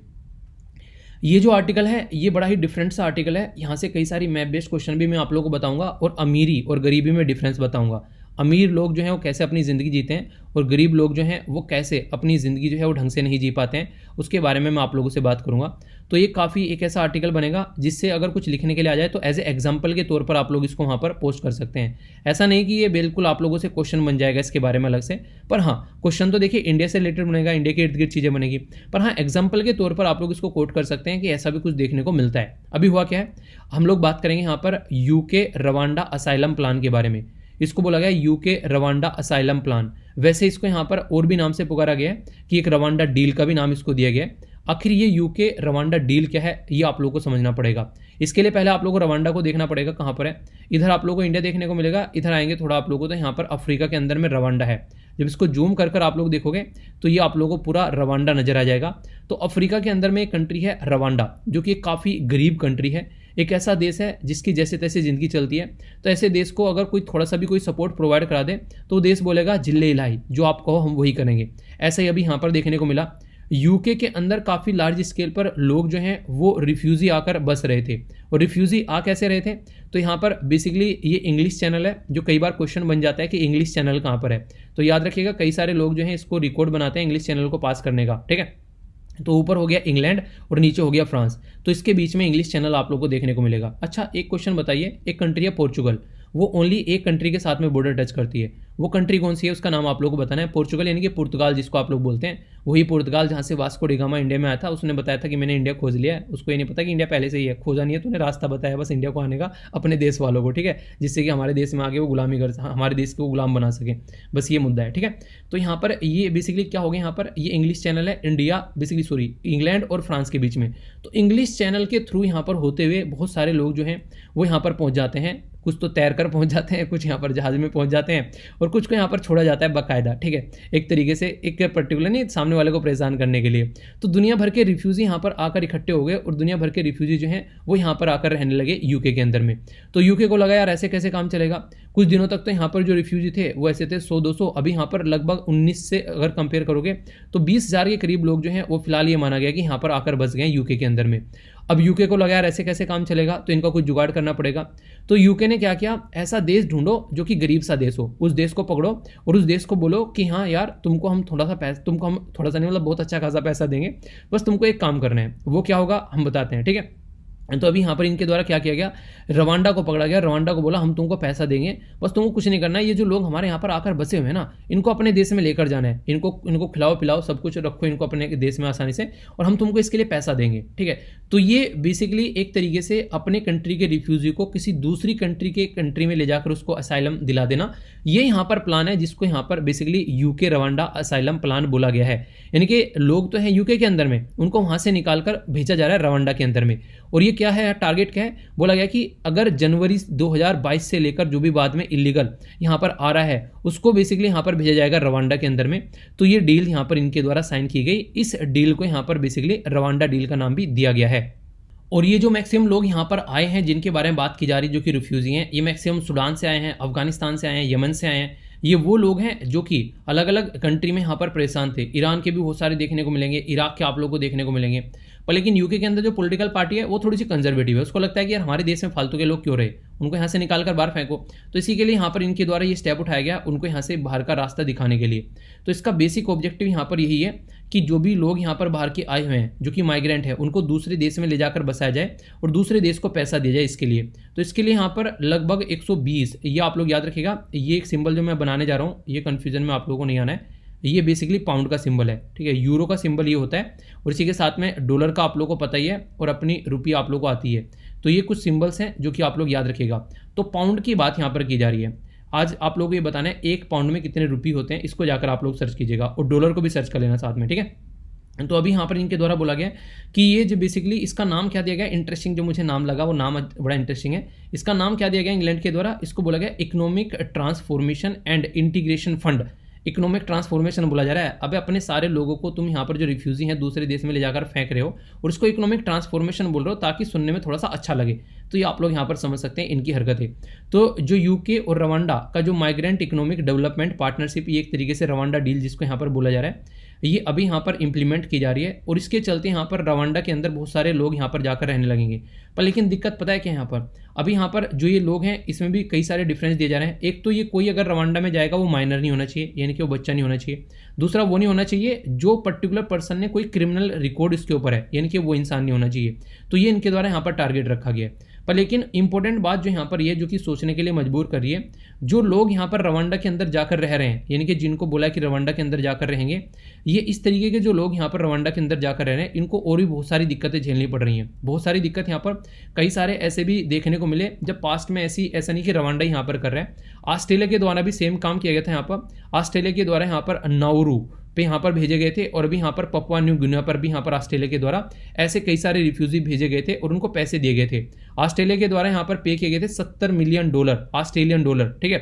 ये जो आर्टिकल है ये बड़ा ही डिफरेंट सा आर्टिकल है। यहाँ से कई सारी मैप बेस्ड क्वेश्चन भी मैं आप लोगों को बताऊंगा, और अमीरी और गरीबी में डिफरेंस बताऊंगा। अमीर लोग जो हैं वो कैसे अपनी ज़िंदगी जीते हैं, और गरीब लोग जो हैं वो कैसे अपनी ज़िंदगी जो है वो ढंग से नहीं जी पाते हैं, उसके बारे में मैं आप लोगों से बात करूंगा। तो ये काफ़ी एक ऐसा आर्टिकल बनेगा जिससे अगर कुछ लिखने के लिए आ जाए तो एज ए एग्जाम्पल के तौर पर आप लोग इसको वहाँ पर पोस्ट कर सकते हैं। ऐसा नहीं कि ये बिल्कुल आप लोगों से क्वेश्चन बन जाएगा इसके बारे में अलग से, पर हाँ क्वेश्चन तो देखिए इंडिया से रिलेटेड बनेगा, इंडिया के इर्द गिर्द चीज़ें बनेगी, पर हाँ एग्जाम्पल के तौर पर आप लोग इसको कोट कर सकते हैं कि ऐसा भी कुछ देखने को मिलता है। अभी हुआ क्या है, हम लोग बात करेंगे यहाँ पर यूके रवांडा असाइलम प्लान के बारे में। इसको बोला गया यूके रवांडा असाइलम प्लान। वैसे इसको यहाँ पर और भी नाम से पुकारा गया है कि एक रवांडा डील का भी नाम इसको दिया गया है। आखिर ये यूके रवांडा डील क्या है ये आप लोगों को समझना पड़ेगा। इसके लिए पहले आप लोगों को रवांडा को देखना पड़ेगा कहाँ पर है। इधर आप लोगों को इंडिया देखने को मिलेगा, इधर आएंगे थोड़ा आप लोगों को तो यहाँ पर अफ्रीका के अंदर में रवांडा है। जब इसको जूम कर आप लोग देखोगे तो ये आप लोगों को पूरा रवांडा नजर आ जाएगा। तो अफ्रीका के अंदर में एक कंट्री है रवांडा, जो कि काफ़ी गरीब कंट्री है। एक ऐसा देश है जिसकी जैसे तैसे ज़िंदगी चलती है। तो ऐसे देश को अगर कोई थोड़ा सा भी कोई सपोर्ट प्रोवाइड करा दे तो देश बोलेगा जिल्ले इलाही, जो आप कहो हम वही करेंगे। ऐसा ही अभी यहाँ पर देखने को मिला। यूके के अंदर काफ़ी लार्ज स्केल पर लोग जो हैं वो रिफ्यूज़ी आकर बस रहे थे। और रिफ्यूज़ी आ कैसे रहे थे, तो यहाँ पर बेसिकली ये इंग्लिश चैनल है, जो कई बार क्वेश्चन बन जाता है कि इंग्लिश चैनल कहाँ पर है। तो याद रखिएगा कई सारे लोग जो हैं इसको रिकॉर्ड बनाते हैं इंग्लिश चैनल को पास करने का, ठीक है। तो ऊपर हो गया इंग्लैंड और नीचे हो गया फ्रांस, तो इसके बीच में इंग्लिश चैनल आप लोगों को देखने को मिलेगा। अच्छा एक क्वेश्चन बताइए, एक कंट्री है पोर्चुगल, वो ओनली एक कंट्री के साथ में बॉर्डर टच करती है। वो कंट्री कौन सी है उसका नाम आप लोगों को बताना है। पोर्चुगल यानी कि पुर्तगाल जिसको आप लोग बोलते हैं, वही पुर्तगाल जहाँ से वास्को डिगामा इंडिया में आया था। उसने बताया था कि मैंने इंडिया खोज लिया है, उसको ये नहीं पता कि इंडिया पहले से ही है, खोजा नहीं है, तूने रास्ता बताया बस इंडिया को आने का अपने देश वालों को, ठीक है, जिससे कि हमारे देश में आके वो गुलामी कर, हमारे देश को गुलाम बना सके, बस ये मुद्दा है, ठीक है। तो यहाँ पर ये बेसिकली क्या हो गया, यहाँ पर ये इंग्लिश चैनल है इंडिया बेसिकली सॉरी इंग्लैंड और फ्रांस के बीच में। तो इंग्लिश चैनल के थ्रू यहाँ पर होते हुए बहुत सारे लोग जो हैं वो यहाँ पर पहुँच जाते हैं। कुछ तो तैर कर पहुंच जाते हैं, कुछ यहाँ पर जहाज में पहुंच जाते हैं, और कुछ को यहाँ पर छोड़ा जाता है बाकायदा, ठीक है, एक तरीके से एक पर्टिकुलर नहीं सामने वाले को परेशान करने के लिए। तो दुनिया भर के रिफ्यूजी यहाँ पर आकर इकट्ठे हो गए, और दुनिया भर के रिफ्यूजी जो हैं वो यहाँ पर आकर रहने लगे यूके के अंदर में। तो यूके को लगा यार ऐसे कैसे काम चलेगा। कुछ दिनों तक तो यहाँ पर जो रिफ्यूजी थे वो ऐसे थे 100-200, अभी यहाँ पर लगभग 19 से अगर कंपेयर करोगे तो 20,000 के करीब लोग जो हैं वो फिलहाल ये माना गया कि यहाँ पर आकर बस गए यूके के अंदर में। अब यूके को लगा यार ऐसे कैसे काम चलेगा, तो इनका कुछ जुगाड़ करना पड़ेगा। तो यूके ने क्या किया, ऐसा देश ढूंढो जो कि गरीब सा देश हो, उस देश को पकड़ो और उस देश को बोलो कि हाँ यार तुमको हम थोड़ा सा पैसा, तुमको हम थोड़ा सा नहीं मतलब बहुत अच्छा खासा पैसा देंगे, बस तुमको एक काम करना है। वो क्या होगा हम बताते हैं, ठीक है। तो अभी यहाँ पर इनके द्वारा क्या किया गया, रवांडा को पकड़ा गया, रवांडा को बोला हम तुमको पैसा देंगे, बस तुमको कुछ नहीं करना है। ये जो लोग हमारे यहाँ पर आकर बसे हुए हैं ना, इनको अपने देश में लेकर जाना है, इनको खिलाओ पिलाओ सब कुछ रखो इनको अपने देश में आसानी से, और हम तुमको इसके लिए पैसा देंगे, ठीक है। तो ये बेसिकली एक तरीके से अपने कंट्री के रिफ्यूजी को किसी दूसरी कंट्री में ले जाकर उसको असाइलम दिला देना, ये यहाँ पर प्लान है, जिसको यहाँ पर basically UK Rwanda asylum plan बोला गया है। यानी कि लोग तो हैं यूके के अंदर में, उनको वहाँ से निकाल कर भेजा जा रहा है रवांडा के अंदर में। और ये क्या है, टारगेट क्या है, बोला गया कि अगर जनवरी 2022 से लेकर जो भी बाद में इलीगल यहाँ पर आ रहा है उसको बेसिकली यहाँ पर भेजा जाएगा रवांडा के अंदर में। तो ये डील यहाँ पर इनके द्वारा साइन की गई, इस डील को यहाँ पर बेसिकली रवांडा डील का नाम भी दिया गया है। और ये जो मैक्सिमम लोग यहाँ पर आए हैं जिनके बारे में बात की जा रही है जो कि रिफ्यूजी हैं, ये मैक्सिमम सूडान से आए हैं, अफगानिस्तान से आए हैं, यमन से आए हैं। ये वो लोग हैं जो कि अलग अलग कंट्री में यहाँ पर परेशान थे। ईरान के भी बहुत सारे देखने को मिलेंगे, इराक के आप लोगों को देखने को मिलेंगे। पर लेकिन यूके के अंदर जो पॉलिटिकल पार्टी है वो थोड़ी सी कंजर्वेटिव है, उसको लगता है कि यार हमारे देश में फालतू के लोग क्यों रहे, उनको यहाँ से निकाल कर बाहर फेंको। तो इसी के लिए यहाँ पर इनके द्वारा ये स्टेप उठाया गया, उनको यहाँ से बाहर का रास्ता दिखाने के लिए। तो इसका बेसिक ऑब्जेक्टिव यहाँ पर यही है कि जो भी लोग यहाँ पर बाहर के आए हुए हैं जो कि माइग्रेंट है, उनको दूसरे देश में ले जाकर बसाया जाए और दूसरे देश को पैसा दिया जाए इसके लिए। तो इसके लिए यहाँ पर लगभग 120, ये आप लोग याद रखिएगा, ये एक सिंबल जो मैं बनाने जा रहा हूँ, ये कन्फ्यूजन में आप लोगों को नहीं आना है। ये बेसिकली पाउंड का सिंबल है, ठीक है, यूरो का सिंबल ये होता है, और इसी के साथ में डॉलर का आप लोगों को पता ही है, और अपनी रुपये आप लोगों को आती है। तो ये कुछ सिंबल्स हैं जो कि आप लोग याद रखिएगा। तो पाउंड की बात यहाँ पर की जा रही है। आज आप लोगों को ये बताना है 1 पाउंड में कितने रुपये होते हैं, इसको जाकर आप लोग सर्च कीजिएगा और डॉलर को भी सर्च कर लेना साथ में, ठीक है। तो अभी यहाँ पर इनके द्वारा बोला गया कि ये जो बेसिकली इसका नाम क्या दिया गया, इंटरेस्टिंग जो मुझे नाम लगा वो नाम बड़ा इंटरेस्टिंग है। इसका नाम क्या दिया गया इंग्लैंड के द्वारा, इसको बोला गया economic transformation and integration fund. Economic transformation बोला जा रहा है, अब अपने सारे लोगों को तुम यहाँ पर जो रिफ्यूजी हैं दूसरे देश में ले जाकर फेंक रहे हो और इसको इकोनॉमिक ट्रांसफॉर्मेशन बोल रहे हो ताकि सुनने में थोड़ा सा अच्छा लगे। तो ये आप लोग यहाँ पर समझ सकते हैं इनकी हरकत है। तो जो यूके और रवांडा का जो माइग्रेंट इकोनॉमिक डेवलपमेंट पार्टनरशिप, ये एक तरीके से रवांडा डील जिसको यहाँ पर बोला जा रहा है, ये अभी यहाँ पर इंप्लीमेंट की जा रही है और इसके चलते यहाँ पर रवांडा के अंदर बहुत सारे लोग यहाँ पर जाकर रहने लगेंगे। पर लेकिन दिक्कत पता है क्या यहाँ पर, अभी यहाँ पर जो ये लोग हैं इसमें भी कई सारे डिफरेंस दिए जा रहे हैं। एक तो ये कोई अगर रवांडा में जाएगा वो माइनर नहीं होना चाहिए, यानी कि वो बच्चा नहीं होना चाहिए। दूसरा वो नहीं होना चाहिए जो पर्टिकुलर पर्सन ने कोई क्रिमिनल रिकॉर्ड इसके ऊपर है, यानी कि वो इंसान नहीं होना चाहिए। तो ये इनके द्वारा यहाँ पर टारगेट रखा गया है। पर लेकिन इंपॉर्टेंट बात जो यहाँ पर ये जो कि सोचने के लिए मजबूर कर रही है, जो लोग यहाँ पर रवांडा के अंदर जाकर रह रहे हैं, यानी कि जिनको बोला कि रवांडा के अंदर जाकर रहेंगे, ये इस तरीके के जो लोग यहाँ पर रवांडा के अंदर जाकर रह रहे हैं इनको और भी बहुत सारी दिक्कतें झेलनी पड़ रही हैं। बहुत सारी दिक्कत यहाँ पर कई सारे ऐसे भी देखने को मिले जब पास्ट में ऐसा नहीं कि रवांडा यहाँ पर कर रहे हैं, ऑस्ट्रेलिया के द्वारा भी सेम काम किया गया था। यहाँ पर ऑस्ट्रेलिया के द्वारा यहाँ पर नाउरू पे यहाँ पर भेजे गए थे और अभी यहाँ पर पपुआ न्यू गिनिया पर भी यहाँ पर ऑस्ट्रेलिया के द्वारा ऐसे कई सारे रिफ्यूजी भेजे गए थे और उनको पैसे दिए गए थे। ऑस्ट्रेलिया के द्वारा यहाँ पर पे किए गए थे $70 मिलियन ऑस्ट्रेलियन डॉलर, ठीक है,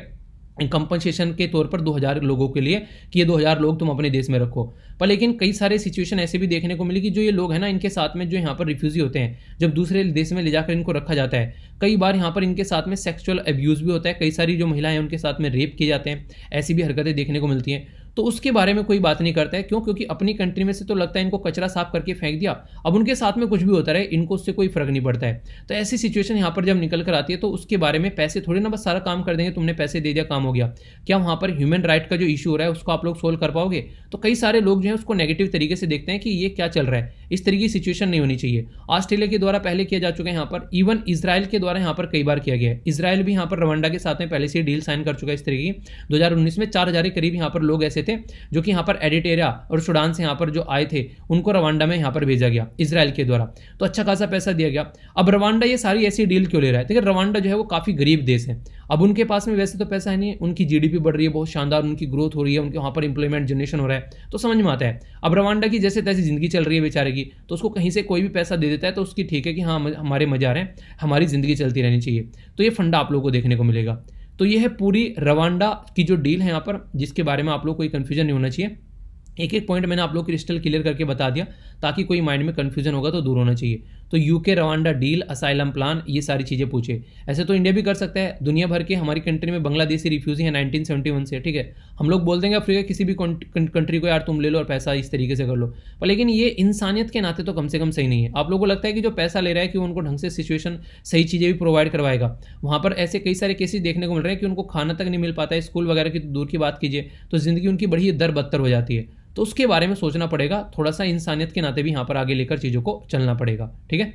कंपनसेशन के तौर पर 2000 लोगों के लिए कि ये 2000 लोग तुम अपने देश में रखो। पर लेकिन कई सारे सिचुएशन ऐसे भी देखने को मिली कि जो ये लोग हैं ना, इनके साथ में जो यहाँ पर रिफ्यूजी होते हैं, जब दूसरे देश में ले जाकर इनको रखा जाता है, कई बार यहाँ पर इनके साथ में सेक्सुअल अब्यूज़ भी होता है। कई सारी जो महिलाएं हैं उनके साथ में रेप किए जाते हैं, ऐसी भी हरकतें देखने को मिलती हैं। तो उसके बारे में कोई बात नहीं करता है, क्यों? क्योंकि अपनी कंट्री में से तो लगता है इनको कचरा साफ करके फेंक दिया, अब उनके साथ में कुछ भी होता रहे इनको उससे कोई फर्क नहीं पड़ता है। तो ऐसी सिचुएशन यहाँ पर जब निकल कर आती है तो उसके बारे में पैसे थोड़ी ना बस सारा काम कर देंगे, तुमने पैसे दे दिया काम हो गया। क्या वहाँ पर ह्यूमन राइट का जो इशू हो रहा है उसको आप लोग सोल्व कर पाओगे? तो कई सारे लोग जो है उसको नेगेटिव तरीके से देखते हैं कि ये क्या चल रहा है, इस तरीके की सिचुएशन नहीं होनी चाहिए। ऑस्ट्रेलिया के द्वारा पहले किया जा चुका है यहाँ पर, इवन इजराइल के द्वारा यहाँ पर कई बार किया गया है। इजराइल भी यहाँ पर रवांडा के साथ में पहले से डील साइन कर चुका है इस तरीके की। 2019 में 4000 के करीब यहाँ पर लोग ऐसे थे जो कि यहाँ पर एरिट्रिया और सूडान से यहाँ पर जो आए थे उनको रवांडा में यहाँ पर भेजा गया इजराइल के द्वारा, तो अच्छा खासा पैसा दिया गया। अब रवांडा ये सारी ऐसी डील क्यों ले रहा है? देखिए रवांडा जो है वो काफ़ी गरीब देश है, अब उनके पास में वैसे तो पैसा है नहीं, उनकी जीडीपी बढ़ रही है, बहुत शानदार उनकी ग्रोथ हो रही है, उनके वहाँ पर इंप्लॉयमेंट जनरेशन हो रहा है, तो समझ में आता है। अब रवांडा की जैसे तैसी जिंदगी चल रही है बेचारे की, तो उसको कहीं से कोई भी पैसा दे देता है तो उसकी ठीक है कि हाँ हमारे मजे आ रहे हैं, हमारी ज़िंदगी चलती रहनी चाहिए। तो ये फंडा आप लोगों को देखने को मिलेगा। तो ये है पूरी रवांडा की जो डील है यहाँ पर, जिसके बारे में आप लोग कोई कन्फ्यूजन नहीं होना चाहिए। एक एक पॉइंट मैंने आप लोग क्रिस्टल क्लियर करके बता दिया ताकि कोई माइंड में कन्फ्यूजन होगा तो दूर होना चाहिए। तो UK Rwanda deal, asylum plan, ये सारी चीज़ें पूछे। ऐसे तो इंडिया भी कर सकता है, दुनिया भर के हमारी कंट्री में बांग्लादेशी रिफ्यूजी है 1971 से, ठीक है। हम लोग बोल देंगे अफ्रीका किसी भी कंट्री को यार तुम ले लो और पैसा इस तरीके से कर लो, पर लेकिन ये इंसानियत के नाते तो कम से कम सही नहीं है। आप लोगों को लगता है कि जो पैसा ले रहा है कि उनको ढंग से सिचुएशन सही चीज़ें भी प्रोवाइड करवाएगा। वहाँ पर ऐसे कई सारे केसेस देखने को मिल रहे हैं कि उनको खाना तक नहीं मिल पाता है, स्कूल वगैरह की दूर की बात कीजिए, तो ज़िंदगी उनकी बड़ी दर बदतर हो जाती है। तो उसके बारे में सोचना पड़ेगा, थोड़ा सा इंसानियत के नाते भी यहाँ पर आगे लेकर चीज़ों को चलना पड़ेगा, ठीक है।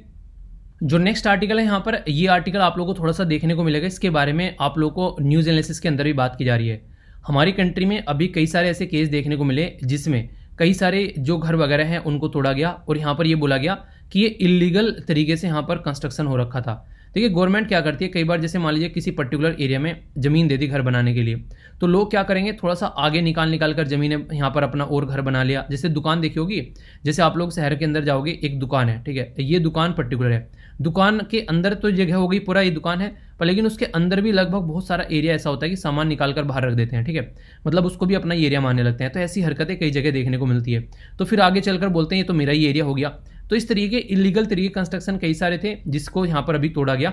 जो नेक्स्ट आर्टिकल है यहाँ पर, ये आर्टिकल आप लोगों को थोड़ा सा देखने को मिलेगा, इसके बारे में आप लोगों को न्यूज़ एनालिसिस के अंदर भी बात की जा रही है। हमारी कंट्री में अभी कई सारे ऐसे केस देखने को मिले जिसमें कई सारे जो घर वगैरह हैं उनको तोड़ा गया और यहाँ पर ये बोला गया कि ये इलीगल तरीके से यहाँ पर कंस्ट्रक्शन हो रखा था। देखिए गवर्नमेंट क्या करती है, कई बार जैसे मान लीजिए किसी पर्टिकुलर एरिया में ज़मीन दे दी घर बनाने के लिए, तो लोग क्या करेंगे, थोड़ा सा आगे निकाल कर ज़मीनें यहाँ पर अपना और घर बना लिया। जैसे दुकान देखी होगी, जैसे आप लोग शहर के अंदर जाओगे, एक दुकान है, ठीक है, ये दुकान पर्टिकुलर है, दुकान के अंदर तो जगह हो गई पूरा ये दुकान है, पर लेकिन उसके अंदर भी लगभग बहुत सारा एरिया ऐसा होता है कि सामान निकाल कर बाहर रख देते हैं, ठीक है, मतलब उसको भी अपना एरिया मानने लगते हैं। तो ऐसी हरकतें कई जगह देखने को मिलती है, तो फिर आगे चलकर बोलते हैं ये तो मेरा ही एरिया हो गया। तो इस तरीके इलीगल तरीके कंस्ट्रक्शन कई सारे थे जिसको यहाँ पर अभी तोड़ा गया,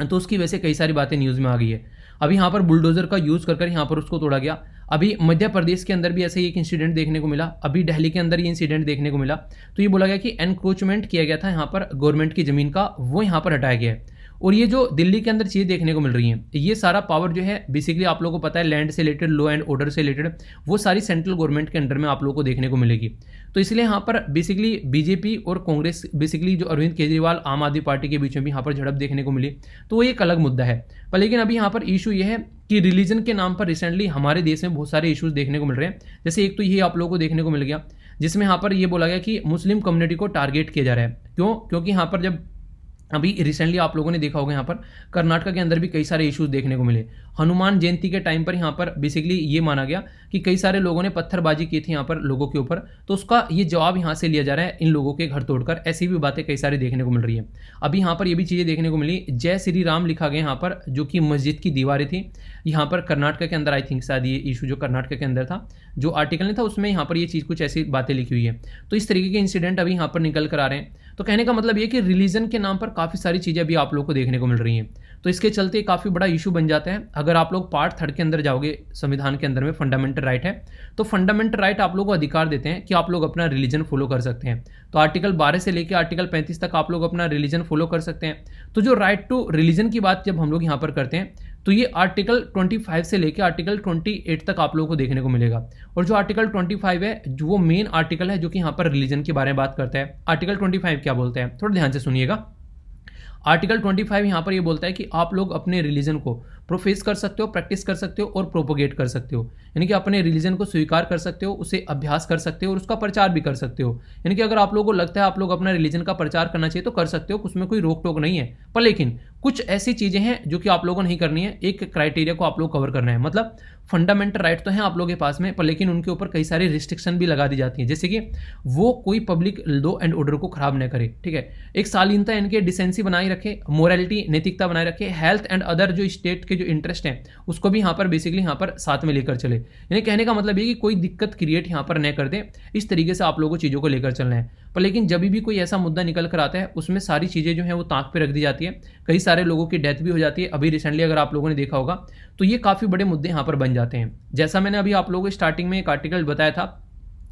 तो उसकी वजह से कई सारी बातें न्यूज़ में आ गई है। अभी यहाँ पर बुलडोजर का यूज़ कर यहाँ पर उसको तोड़ा गया। अभी मध्य प्रदेश के अंदर भी ऐसा ही एक इंसिडेंट देखने को मिला, अभी दिल्ली के अंदर ये इंसिडेंट देखने को मिला। तो ये बोला गया कि एनक्रोचमेंट किया गया था यहाँ पर गवर्नमेंट की ज़मीन का, वो यहाँ पर हटाया गया है। और ये जो दिल्ली के अंदर चीज़ देखने को मिल रही हैं, ये सारा पावर जो है बेसिकली आप लोगों को पता है लैंड से रिलेटेड, लॉ एंड ऑर्डर से रिलेटेड, वो सारी सेंट्रल गवर्नमेंट के अंडर में आप लोगों को देखने को मिलेगी। तो इसलिए यहाँ पर बेसिकली बीजेपी और कांग्रेस, बेसिकली जो अरविंद केजरीवाल आम आदमी पार्टी के बीच में भी यहाँ पर झड़प देखने को मिली, तो वो एक अलग मुद्दा है। पर लेकिन अभी यहाँ पर इशू ये है कि रिलीजन के नाम पर रिसेंटली हमारे देश में बहुत सारे इशूज़ देखने को मिल रहे हैं। जैसे एक तो ये आप लोगों को देखने को मिल गया जिसमें यहाँ पर ये बोला गया कि मुस्लिम कम्युनिटी को टारगेट किया जा रहा है। क्यों? क्योंकि यहाँ पर जब अभी रिसेंटली आप लोगों ने देखा होगा यहाँ पर कर्नाटक के अंदर भी कई सारे इश्यूज देखने को मिले। हनुमान जयंती के टाइम पर यहाँ पर बेसिकली ये माना गया कि कई सारे लोगों ने पत्थरबाजी की थी यहाँ पर लोगों के ऊपर, तो उसका ये जवाब यहाँ से लिया जा रहा है इन लोगों के घर तोड़कर। ऐसी भी बातें कई सारी देखने को मिल रही है। अभी यहाँ पर ये भी चीज़ें देखने को मिली, जय श्री राम लिखा गया यहाँ पर, जो कि मस्जिद की दीवारें थी यहाँ पर कर्नाटक के अंदर। आई थिंक शायद ये इशू जो कर्नाटक के अंदर था, जो आर्टिकल नहीं था उसमें यहाँ पर ये चीज़ कुछ ऐसी बातें लिखी हुई है। तो इस तरीके के इंसिडेंट अभी यहाँ पर निकल कर आ रहे हैं। तो कहने का मतलब ये कि रिलीजन के नाम पर काफ़ी सारी चीज़ें अभी आप लोग को देखने को मिल रही हैं। तो इसके चलते काफ़ी बड़ा इशू बन जाता है। अगर आप लोग पार्ट 3 के अंदर जाओगे, संविधान के अंदर में फंडामेंटल राइट है, तो फंडामेंटल राइट आप लोग को अधिकार देते हैं कि आप लोग अपना रिलीजन फॉलो कर सकते हैं। तो आर्टिकल 12 से लेकर आर्टिकल 35 तक आप लोग अपना रिलीजन फॉलो कर सकते हैं। तो जो राइट टू रिलीजन की बात जब हम लोग यहाँ पर करते हैं, तो ये आर्टिकल 25 से लेकर आर्टिकल 28 तक आप लोगों को देखने को मिलेगा। और जो आर्टिकल 25 है, जो वो मेन आर्टिकल है जो कि यहाँ पर रिलीजन के बारे में बात करता है। आर्टिकल 25 क्या बोलता है, थोड़ा ध्यान से सुनिएगा। आर्टिकल 25 यहाँ पर ये बोलता है कि आप लोग अपने रिलीजन को प्रोफेस कर सकते हो, प्रैक्टिस कर सकते हो और प्रोपोगेट कर सकते हो। यानी कि अपने रिलीजन को स्वीकार कर सकते हो, उसे अभ्यास कर सकते हो और उसका प्रचार भी कर सकते हो। यानी कि अगर आप लोगों को लगता है आप लोग अपना रिलीजन का प्रचार करना चाहिए तो कर सकते हो, उसमें कोई रोक टोक नहीं है। पर लेकिन कुछ ऐसी चीज़ें हैं जो कि आप लोगों को नहीं करनी है। एक क्राइटेरिया को आप लोग कवर करना है। मतलब फंडामेंटल राइट तो है आप लोगों के पास में, पर लेकिन उनके ऊपर कई सारी रिस्ट्रिक्शन भी लगा दी जाती हैं, जैसे कि वो कोई पब्लिक लॉ एंड ऑर्डर को खराब न करे। ठीक है, एक शालीनता इनके डिसेंसी बनाए रखे, मोरालिटी नैतिकता बनाए रखे, हेल्थ एंड अदर जो स्टेट के जो इंटरेस्ट हैं उसको भी यहाँ पर बेसिकली यहाँ पर साथ में लेकर चले। यानी कहने का मतलब ये कि कोई दिक्कत क्रिएट यहाँ पर न कर दे, इस तरीके से आप लोगों को चीज़ों को लेकर चलना है। पर लेकिन जब भी कोई ऐसा मुद्दा निकल कर आता है उसमें सारी चीज़ें जो है वो ताक पे रख दी जाती है। कई सारे लोगों की डेथ भी हो जाती है। अभी रिसेंटली अगर आप लोगों ने देखा होगा तो ये काफ़ी बड़े मुद्दे यहाँ पर बन जाते हैं। जैसा मैंने अभी आप लोगों को स्टार्टिंग में एक आर्टिकल बताया था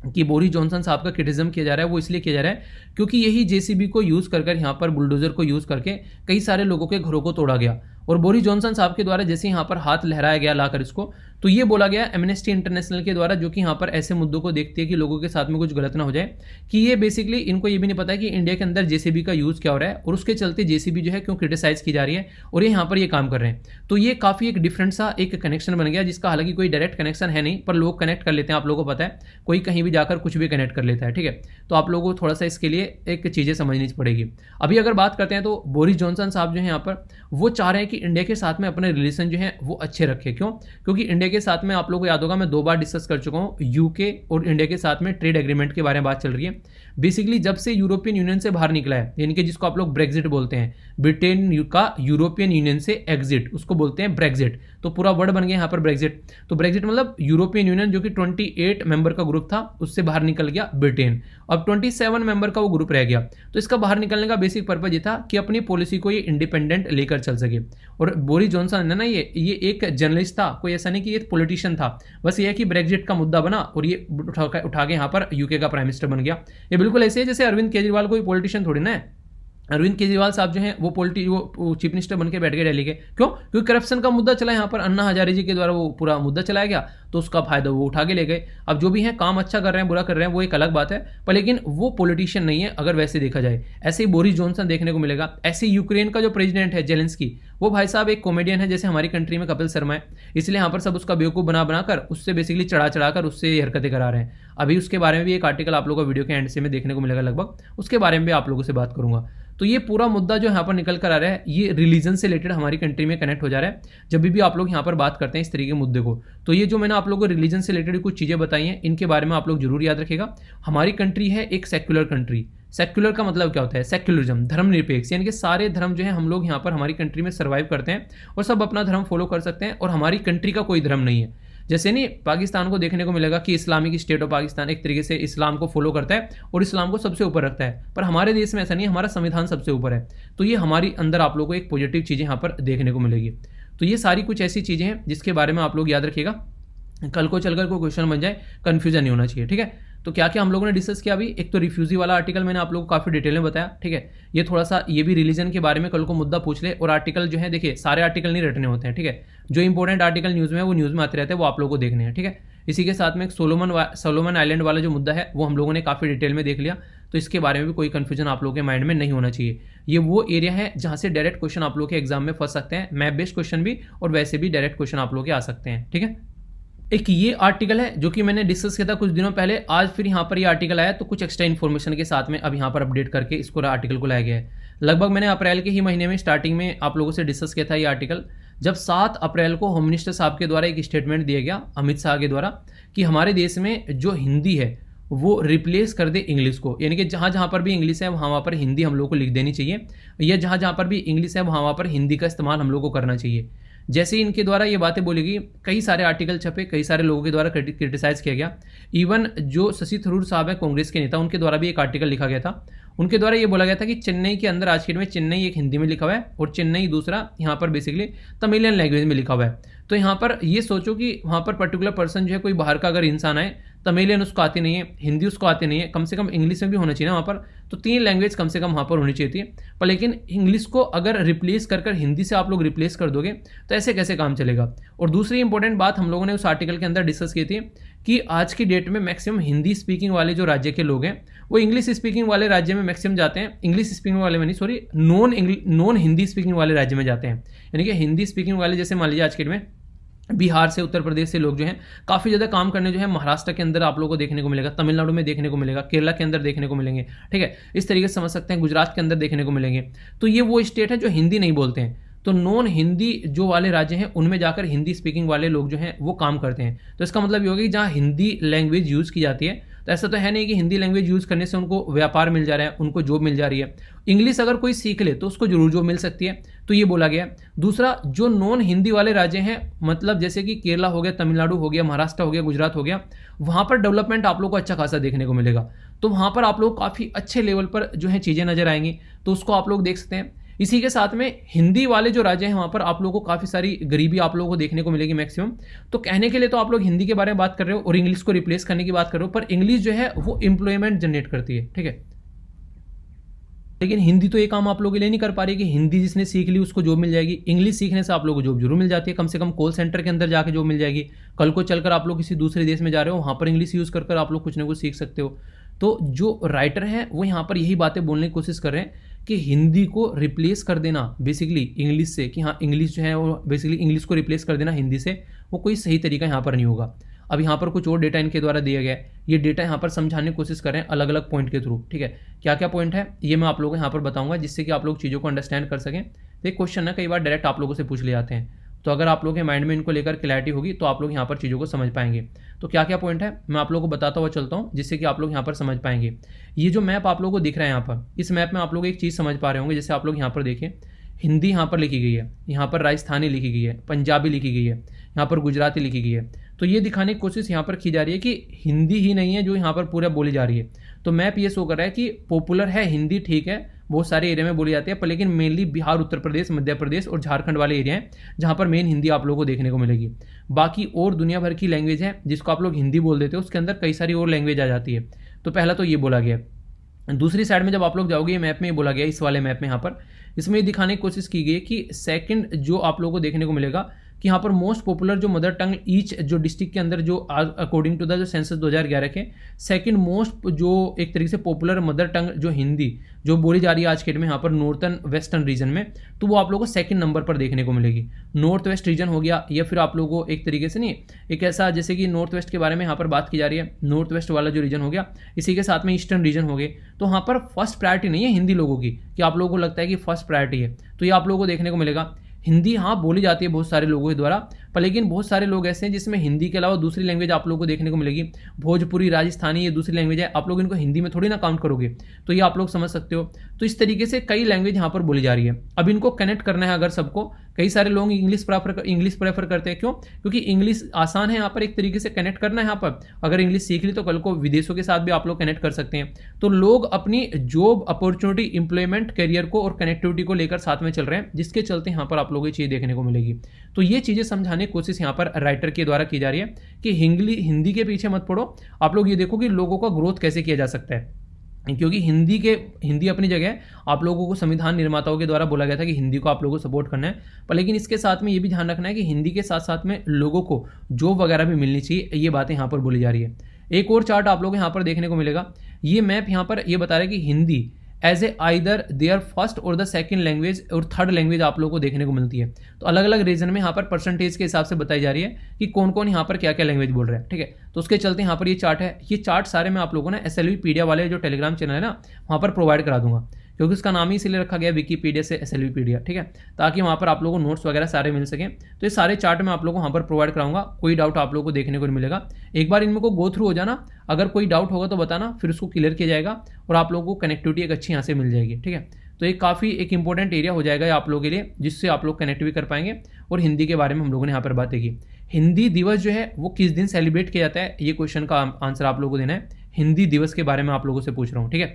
कि बोरिस जॉनसन साहब का क्रिटिसिज्म किया जा रहा है, वो इसलिए किया जा रहा है क्योंकि यही जेसीबी को यूज़ कर यहाँ पर बुलडोजर को यूज़ करके कई सारे लोगों के घरों को तोड़ा गया। और बोरिस जॉनसन साहब के द्वारा जैसे यहाँ पर हाथ लहराया गया लाकर इसको, तो ये बोला गया एमनेस्टी इंटरनेशनल के द्वारा, जो कि यहाँ पर ऐसे मुद्दों को देखती है कि लोगों के साथ में कुछ गलत ना हो जाए, कि ये बेसिकली इनको ये भी नहीं पता है कि इंडिया के अंदर जेसीबी का यूज़ क्या हो रहा है और उसके चलते जेसीबी जो है क्यों क्रिटिसाइज की जा रही है और ये यहाँ पर ये काम कर रहे हैं। तो ये काफ़ी एक डिफरेंट सा एक कनेक्शन बन गया, जिसका हालांकि कोई डायरेक्ट कनेक्शन है नहीं, पर लोग कनेक्ट कर लेते हैं। आप लोगों को पता है कोई कहीं भी जाकर कुछ भी कनेक्ट कर लेता है। ठीक है, तो आप लोगों को थोड़ा सा इसके लिए एक चीज़ें समझनी पड़ेगी। अभी अगर बात करते हैं तो बोरिस जॉनसन साहब जो है यहाँ पर वो चाह रहे हैं कि इंडिया के साथ में अपने रिलेशन जो है वो अच्छे रखे। क्यों? क्योंकि इंडिया के साथ में आप लोगों को याद होगा मैं 2 बार डिस्कस कर चुका हूँ, यूके और इंडिया के साथ में ट्रेड एग्रीमेंट के बारे में बात चल रही है। बेसिकली जब से यूरोपियन यूनियन से बाहर निकला है, यानी कि जिसको आप लोग ब्रेक्जिट बोलते हैं, ब्रिटेन का यूरोपियन यूनियन से एग्जिट, उसको बोलते हैं ब्रेक्जिट। तो पूरा वर्ड बन गया यहाँ पर ब्रेक्जिट। तो ब्रेक्जिट मतलब यूरोपियन यूनियन जो कि 28 मेंबर का ग्रुप था उससे बाहर निकल गया ब्रिटेन, अब 27 मेंबर का वो ग्रुप रह गया। तो इसका बाहर निकलने का बेसिक पर्पज ये था कि अपनी पॉलिसी को ये इंडिपेंडेंट लेकर चल सके। और बोरिस जॉनसन है ना, ये एक जर्नलिस्ट था, कोई ऐसा नहीं कि ये पॉलिटिशियन था। बस ये है कि ब्रेक्जिट का मुद्दा बना और ये उठा के यहाँ पर यूके का प्राइम मिनिस्टर बन गया। ये बिल्कुल ऐसे है जैसे अरविंद केजरीवाल कोई पॉलिटिशियन थोड़ी ना है। अरविंद केजरीवाल साहब जो हैं वो चीफ मिनिस्टर बन के बैठ गए दिल्ली के। क्यों? क्योंकि करप्शन का मुद्दा चला यहाँ पर, अन्ना हजारे जी के द्वारा वो पूरा मुद्दा चलाया गया, तो उसका फायदा वो उठा के ले गए। अब जो भी है काम अच्छा कर रहे हैं बुरा कर रहे हैं वो एक अलग बात है, पर लेकिन वो पॉलिटिशियन नहीं है अगर वैसे देखा जाए। ऐसे ही बोरिस जॉनसन देखने को मिलेगा। ऐसे यूक्रेन का जो प्रेसिडेंट है जेलेंस्की, वो भाई साहब एक कॉमेडियन है, जैसे हमारी कंट्री में कपिल शर्मा है। इसलिए यहाँ पर सब उसका बेवकूफ़ बनाकर उससे बेसिकली चढ़ा कर उससे ये हरकतें करा रहे हैं। अभी उसके बारे में भी एक आर्टिकल आप लोगों को वीडियो के एंड से में देखने को मिलेगा लगभग, उसके बारे में भी आप लोगों से बात करूंगा। तो ये पूरा मुद्दा जो यहाँ पर निकल कर आ रहा है ये रिलीजन से रिलेटेड हमारी कंट्री में कनेक्ट हो जा रहा है। जब भी आप लोग यहाँ पर बात करते हैं इस तरीके के मुद्दे को, तो ये जो मैंने आप लोगों को रिलीजन से रिलेटेड कुछ चीज़ें बताई हैं, इनके बारे में आप लोग जरूर याद रखिएगा। हमारी कंट्री है एक सेक्युलर कंट्री। सेक्युलर का मतलब क्या होता है? सेक्युलरिज्म, धर्मनिरपेक्ष, यानी कि सारे धर्म जो है हम लोग यहाँ पर हमारी कंट्री में सर्वाइव करते हैं और सब अपना धर्म फॉलो कर सकते हैं और हमारी कंट्री का कोई धर्म नहीं है। जैसे नहीं पाकिस्तान को देखने को मिलेगा कि इस्लामिक स्टेट ऑफ पाकिस्तान एक तरीके से इस्लाम को फॉलो करता है और इस्लाम को सबसे ऊपर रखता है, पर हमारे देश में ऐसा नहीं है, हमारा संविधान सबसे ऊपर है। तो ये हमारी अंदर आप लोगों को एक पॉजिटिव चीज़ें यहाँ पर देखने को मिलेगी। तो ये सारी कुछ ऐसी चीज़ें हैं जिसके बारे में आप लोग याद रखिएगा, कल को चलकर कोई क्वेश्चन बन जाए कन्फ्यूजन नहीं होना चाहिए। ठीक है, तो क्या क्या हम लोगों ने डिस्कस किया अभी? एक तो रिफ्यूजी वाला आर्टिकल मैंने आप लोगों को काफ़ी डिटेल में बताया। ठीक है, ये थोड़ा सा ये भी रिलीजन के बारे में कल को मुद्दा पूछ ले। और आर्टिकल जो है देखिए सारे आर्टिकल नहीं रटने होते हैं। ठीक है, जो इंपॉर्टेंट आर्टिकल न्यूज़ में है वो न्यूज़ में आते रहते हैं, वो आप लोगों को देखने हैं। ठीक है, इसी के साथ में एक सोलोमन आइलैंड वाला जो मुद्दा है वो हम लोगों ने काफ़ी डिटेल में देख लिया। तो इसके बारे में भी कोई कन्फ्यूजन आप लोगों के माइंड में नहीं होना चाहिए। ये वो एरिया है जहाँ से डायरेक्ट क्वेश्चन आप लोगों के एग्जाम में फंस सकते हैं, मैप बेस्ड क्वेश्चन भी और वैसे भी डायरेक्ट क्वेश्चन आप लोगों के आ सकते हैं। ठीक है, एक ये आर्टिकल है जो कि मैंने डिस्कस किया था कुछ दिनों पहले, आज फिर यहाँ पर ये आर्टिकल आया तो कुछ एक्स्ट्रा इन्फॉर्मेशन के साथ में अब यहाँ पर अपडेट करके इसको आर्टिकल को लाया गया है। लगभग मैंने अप्रैल के ही महीने में स्टार्टिंग में आप लोगों से डिस्कस किया था ये आर्टिकल, जब 7 अप्रैल को होम मिनिस्टर साहब के द्वारा एक स्टेटमेंट दिया गया अमित शाह के द्वारा कि हमारे देश में जो हिंदी है वो रिप्लेस कर दे इंग्लिश को, यानी कि जहाँ जहाँ पर भी इंग्लिश है वहाँ पर हिंदी हम लोग को लिख देनी चाहिए, या जहाँ जहाँ पर भी इंग्लिश है वहाँ पर हिंदी का इस्तेमाल हम लोग को करना चाहिए। जैसे ही इनके द्वारा ये बातें बोली गई, कई सारे आर्टिकल छपे, कई सारे लोगों के द्वारा क्रिटिसाइज किया गया। इवन जो शशि थरूर साहब है कांग्रेस के नेता, उनके द्वारा भी एक आर्टिकल लिखा गया था। उनके द्वारा ये बोला गया था कि चेन्नई के अंदर आज के डेट में चेन्नई एक हिंदी में लिखा हुआ है और चेन्नई दूसरा यहाँ पर बेसिकली तमिलियन लैंग्वेज में लिखा हुआ है। तो यहाँ पर ये सोचो कि वहाँ पर पर्टिकुलर पर्सन जो है, कोई बाहर का अगर इंसान आए, तमिलियन उसको आती नहीं है, हिंदी उसको आती नहीं है, कम से कम इंग्लिश में भी होना चाहिए ना वहाँ पर, तो 3 लैंग्वेज कम से कम वहाँ पर होनी चाहिए थी। पर लेकिन इंग्लिश को अगर रिप्लेस कर हिंदी से आप लोग रिप्लेस कर दोगे तो ऐसे कैसे काम चलेगा। और दूसरी इंपॉर्टेंट बात हम लोगों ने उस आर्टिकल के अंदर डिस्कस की थी कि आज की डेट में मैक्सिमम हिंदी स्पीकिंग वाले जो राज्य के लोग हैं वो इंग्लिश स्पीकिंग वाले राज्य में मैक्सिमम जाते हैं, इंग्लिश स्पीकिंग वाले में नहीं, सॉरी, नॉन हिंदी स्पीकिंग वाले राज्य में जाते हैं। यानी कि हिंदी स्पीकिंग वाले, जैसे मान लीजिए आज के डेट में बिहार से, उत्तर प्रदेश से लोग जो हैं काफ़ी ज़्यादा काम करने जो है महाराष्ट्र के अंदर आप लोगों को देखने को मिलेगा, तमिलनाडु में देखने को मिलेगा, केरला के अंदर देखने को मिलेंगे, ठीक है, इस तरीके से समझ सकते हैं, गुजरात के अंदर देखने को मिलेंगे। तो ये वो स्टेट है जो हिंदी नहीं बोलते हैं, तो नॉन हिंदी जो वाले राज्य हैं उनमें जाकर हिंदी स्पीकिंग वाले लोग जो हैं वो काम करते हैं। तो इसका मतलब ये होगा कि जहाँ हिंदी लैंग्वेज यूज़ की जाती है, तो ऐसा तो है नहीं कि हिंदी लैंग्वेज यूज़ करने से उनको व्यापार मिल जा रहा है, उनको जॉब मिल जा रही है। इंग्लिश अगर कोई सीख ले तो उसको जरूर जॉब मिल सकती है, तो ये बोला गया। दूसरा, जो नॉन हिंदी वाले राज्य हैं, मतलब जैसे कि केरला हो गया, तमिलनाडु हो गया, महाराष्ट्र हो गया, गुजरात हो गया, वहाँ पर डेवलपमेंट आप लोग को अच्छा खासा देखने को मिलेगा। तो वहाँ पर आप लोग काफ़ी अच्छे लेवल पर जो है चीज़ें नजर आएंगी, तो उसको आप लोग देख सकते हैं। इसी के साथ में हिंदी वाले जो राज्य हैं वहाँ पर आप लोगों को काफ़ी सारी गरीबी आप लोगों को देखने को मिलेगी मैक्सिमम। तो कहने के लिए तो आप लोग हिंदी के बारे में बात कर रहे हो और इंग्लिश को रिप्लेस करने की बात कर रहे हो, पर इंग्लिश जो है वो एम्प्लॉयमेंट जनरेट करती है, ठीक है, लेकिन हिंदी तो ये काम आप लोगों के लिए नहीं कर पा रही कि हिंदी जिसने सीख ली उसको जॉब मिल जाएगी। इंग्लिश सीखने से आप लोगों को जॉब जरूर मिल जाती है, कम से कम कॉल सेंटर के अंदर जाके जॉब मिल जाएगी। कल को चलकर आप लोग किसी दूसरे देश में जा रहे हो, वहाँ पर इंग्लिश यूज़ कर आप लोग कुछ ना कुछ सीख सकते हो। तो जो राइटर हैं वो यहाँ पर यही बातें बोलने की कोशिश कर रहे हैं कि हिंदी को रिप्लेस कर देना बेसिकली इंग्लिश से, कि हाँ इंग्लिश जो है वो बेसिकली इंग्लिश को रिप्लेस कर देना हिंदी से, वो कोई सही तरीका यहाँ पर नहीं होगा। अब यहाँ पर कुछ और डेटा इनके द्वारा दिया गया है, ये डेटा यहाँ पर समझाने की कोशिश करें अलग अलग पॉइंट के थ्रू, ठीक है। क्या क्या पॉइंट है ये मैं आप लोगों को यहाँ पर बताऊंगा, जिससे कि आप लोग चीज़ों को अंडरस्टैंड कर सकें। तो एक क्वेश्चन है, कई बार डायरेक्ट आप लोगों से पूछ ले जाते हैं, तो अगर आप लोगों के माइंड में इनको लेकर क्लैरिटी होगी तो आप लोग यहाँ पर चीज़ों को समझ पाएंगे। तो क्या क्या पॉइंट है मैं आप लोगों को बताता हुआ चलता हूँ, जिससे कि आप लोग यहाँ पर समझ पाएंगे। ये जो मैप आप लोगों को दिख रहा है यहाँ पर, इस मैप में आप लोग एक चीज़ समझ पा रहे होंगे। जैसे आप लोग यहाँ पर देखिए, हिंदी यहाँ पर लिखी गई है, यहाँ पर राजस्थानी लिखी गई है, पंजाबी लिखी गई है, यहाँ पर गुजराती लिखी गई है। तो ये दिखाने की कोशिश यहाँ पर की जा रही है कि हिंदी ही नहीं है जो यहाँ पर पूरा बोली जा रही है। तो मैप ये शो कर रहा है कि पॉपुलर है हिंदी, ठीक है, बहुत सारे एरिया में बोली जाती है, पर लेकिन मेनली बिहार, उत्तर प्रदेश, मध्य प्रदेश और झारखंड वाले एरिया हैं जहाँ पर मेन हिंदी आप लोगों को देखने को मिलेगी। बाकी और दुनिया भर की लैंग्वेज है जिसको आप लोग हिंदी बोल देते हो, उसके अंदर कई सारी और लैंग्वेज आ जाती है। तो पहला तो ये बोला गया। दूसरी साइड में जब आप लोग जाओगे, ये मैप में ये बोला गया, इस वाले मैप में यहाँ पर इसमें दिखाने की कोशिश की गई कि सेकंड जो आप लोगों को देखने को मिलेगा कि यहाँ पर मोस्ट पॉपुलर जो मदर टंग ईच जो डिस्ट्रिक्ट के अंदर जो अकॉर्डिंग टू द जो सेंसस 2011 के सेकंड मोस्ट जो एक तरीके से पॉपुलर मदर टंग जो हिंदी जो बोली जा रही है आज के डेट में यहाँ पर नॉर्थन वेस्टर्न रीजन में, तो वो आप लोगों को सेकंड नंबर पर देखने को मिलेगी। नॉर्थ वेस्ट रीजन हो गया, या फिर आप लोगों को एक तरीके से नहीं, एक ऐसा जैसे कि नॉर्थ वेस्ट के बारे में यहाँ पर बात की जा रही है, नॉर्थ वेस्ट वाला जो रीजन हो गया, इसी के साथ में ईस्टर्न रीजन हो गए। तो वहाँ पर फर्स्ट प्रायोरिटी नहीं है हिंदी लोगों की, कि आप लोगों को लगता है कि फर्स्ट प्रायोरिटी है, तो ये आप लोगों को देखने को मिलेगा। हिंदी हाँ बोली जाती है बहुत सारे लोगों के द्वारा, पर लेकिन बहुत सारे लोग ऐसे हैं जिसमें हिंदी के अलावा दूसरी लैंग्वेज आप लोगों को देखने को मिलेगी। भोजपुरी, राजस्थानी, ये दूसरी लैंग्वेज है, आप लोग इनको हिंदी में थोड़ी ना काउंट करोगे, तो ये आप लोग समझ सकते हो। तो इस तरीके से कई लैंग्वेज यहाँ पर बोली जा रही है। अब इनको कनेक्ट करना है अगर सबको, कई सारे लोग इंग्लिश प्रेफर करते हैं, क्यों? क्योंकि इंग्लिश आसान है यहाँ पर एक तरीके से कनेक्ट करना है। यहाँ पर अगर इंग्लिश सीख ली तो कल को विदेशों के साथ भी आप लोग कनेक्ट कर सकते हैं। तो लोग अपनी जॉब अपॉर्चुनिटी, इंप्लॉयमेंट, करियर को और कनेक्टिविटी को लेकर साथ में चल रहे हैं, जिसके चलते यहाँ पर आप लोगों को ये चीज़ देखने को मिलेगी। तो ये चीज़ें समझाने की कोशिश यहाँ पर राइटर के द्वारा की जा रही है कि हिंदी के पीछे मत पड़ो, आप लोग ये देखो कि लोगों का ग्रोथ कैसे किया जा सकता है। क्योंकि हिंदी अपनी जगह है, आप लोगों को संविधान निर्माताओं के द्वारा बोला गया था कि हिंदी को आप लोगों को सपोर्ट करना है, पर लेकिन इसके साथ में ये भी ध्यान रखना है कि हिंदी के साथ साथ में लोगों को जॉब वगैरह भी मिलनी चाहिए। ये बातें यहाँ पर बोली जा रही है। एक और चार्ट आप लोग यहाँ पर देखने को मिलेगा। ये मैप यहाँ पर ये बता रहा है कि Hindi as a either their first और द सेकंड लैंग्वेज और थर्ड लैंग्वेज आप लोगों को देखने को मिलती है। तो अलग अलग रीजन में यहाँ पर परसेंटेज के हिसाब से बताई जा रही है कि कौन कौन यहाँ पर क्या क्या लैंग्वेज बोल रहे हैं, ठीक है। तो उसके चलते यहाँ पर ये चार्ट है। ये चार्ट सारे मैं आप लोगों ने SLV पीडिया वाले जो टेलीग्राम चैनल है ना, वहाँ पर प्रोवाइड करा दूंगा, क्योंकि उसका नाम ही इसलिए रखा गया विकीपीडिया से एसएलवीपीडिया, ठीक है, ताकि वहाँ पर आप लोगों को नोट्स वगैरह सारे मिल सकें। तो ये सारे चार्ट मैं आप लोगों को वहाँ पर प्रोवाइड कराऊंगा, कोई डाउट आप लोगों को देखने को नहीं मिलेगा। एक बार इनमें को गो थ्रू हो जाना, अगर कोई डाउट होगा तो बताना, फिर उसको क्लियर किया जाएगा और आप लोगों को कनेक्टिविटी एक अच्छी यहाँ से मिल जाएगी, ठीक है। तो ये काफ़ी एक इंपॉर्टेंट एरिया हो जाएगा आप लोगों के लिए, जिससे आप लोग कनेक्ट भी कर पाएंगे। और हिंदी के बारे में हम लोगों ने यहाँ पर बातें की। हिंदी दिवस जो है वो किस दिन सेलिब्रेट किया जाता है, ये क्वेश्चन का आंसर आप लोगों को देना है। हिंदी दिवस के बारे में आप लोगों से पूछ रहा हूँ, ठीक है,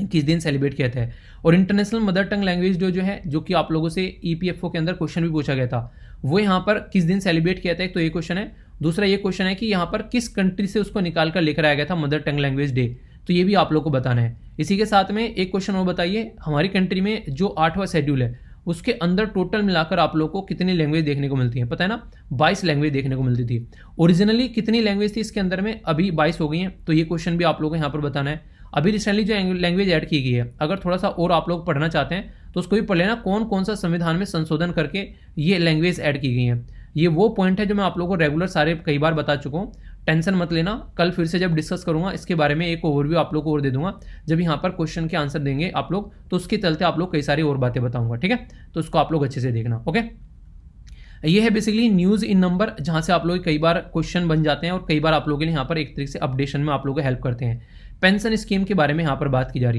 किस दिन सेलिब्रेट किया जाता है। और international mother tongue language day जो है, जो कि आप लोगों से ईपीएफओ के अंदर क्वेश्चन भी पूछा गया था, वो यहाँ पर किस दिन सेलिब्रेट किया जाता है, तो ये क्वेश्चन है। दूसरा ये क्वेश्चन है कि यहाँ पर किस कंट्री से उसको निकाल कर लेकर आया गया था मदर टंग लैंग्वेज डे, तो ये भी आप लोग को बताना है। इसी के साथ में एक क्वेश्चन और बताइए, हमारी कंट्री में जो 8वां शेड्यूल है उसके अंदर टोटल मिलाकर आप लोग को कितनी लैंग्वेज देखने को मिलती है, पता है ना, 22 लैंग्वेज देखने को मिलती थी। ओरिजिनली कितनी लैंग्वेज थी इसके अंदर में, अभी 22 हो गई हैं। तो ये क्वेश्चन भी आप लोगों को यहाँ पर बताना है। अभी रिसेंटली जो लैंग्वेज ऐड की गई है, अगर थोड़ा सा और आप लोग पढ़ना चाहते हैं तो उसको भी पढ़ लेना, कौन कौन सा संविधान में संशोधन करके ये लैंग्वेज ऐड की गई है। ये वो पॉइंट है जो मैं आप लोगों को रेगुलर सारे कई बार बता चुका हूँ, टेंशन मत लेना। कल फिर से जब डिस्कस करूंगा इसके बारे में एक ओवरव्यू आप लोग को और दे दूंगा, जब यहाँ पर क्वेश्चन के आंसर देंगे आप लोग, तो उसके चलते आप लोग कई सारी और बातें बताऊंगा, ठीक है। तो उसको आप लोग अच्छे से देखना, ओके। ये है बेसिकली न्यूज़ इन नंबर, जहाँ से आप लोग कई बार क्वेश्चन बन जाते हैं और कई बार आप लोगों के लिए यहाँ पर एक तरीके से अपडेशन में आप लोगों को हेल्प करते हैं। पेंशन स्कीम के बारे में यहाँ पर बात की जा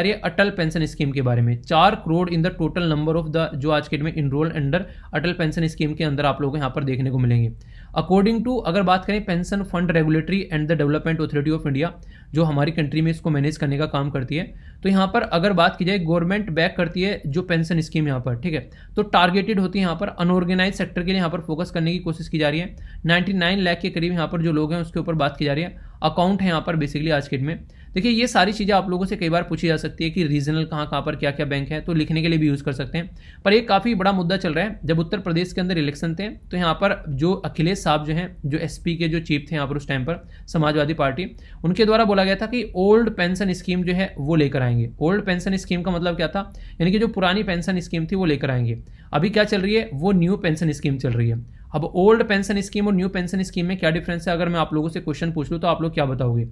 रही है, अटल पेंशन स्कीम के बारे में। 4 crore in the total number of the जो आज के डेट में इनरोल अंडर अटल पेंशन स्कीम के अंदर आप लोगों को यहाँ पर देखने को मिलेंगे। अकॉर्डिंग टू अगर बात करें pension fund regulatory and the development authority of India, जो हमारी कंट्री में इसको मैनेज करने का काम करती है, तो यहाँ पर अगर बात की जाए गवर्नमेंट बैक करती है जो पेंशन स्कीम यहाँ पर, ठीक है, तो टारगेटेड होती है यहाँ पर अनऑर्गेनाइज सेक्टर के लिए यहाँ पर फोकस करने की कोशिश की जा रही है। 99 लाख के करीब यहाँ पर जो लोग हैं उसके ऊपर बात की जा रही है। अकाउंट है यहाँ पर बेसिकली आज के डेट में। देखिए ये सारी चीज़ें आप लोगों से कई बार पूछी जा सकती है कि रीजनल कहाँ पर क्या क्या बैंक है, तो लिखने के लिए भी यूज़ कर सकते हैं। पर एक काफ़ी बड़ा मुद्दा चल रहा है, जब उत्तर प्रदेश के अंदर इलेक्शन थे तो यहाँ पर जो अखिलेश साहब जो हैं, जो एसपी के जो चीफ थे यहाँ पर उस टाइम पर समाजवादी पार्टी, उनके द्वारा बोला गया था कि ओल्ड पेंशन स्कीम जो है वो लेकर आएंगे। ओल्ड पेंशन स्कीम का मतलब क्या था, यानी कि जो पुरानी पेंशन स्कीम थी वो लेकर आएंगे। अभी क्या चल रही है, वो न्यू पेंशन स्कीम चल रही है। अब ओल्ड पेंशन स्कीम और न्यू पेंशन स्कीम में क्या डिफरेंस है, अगर मैं आप लोगों से क्वेश्चन पूछ लूँ तो आप लोग क्या बताओगे।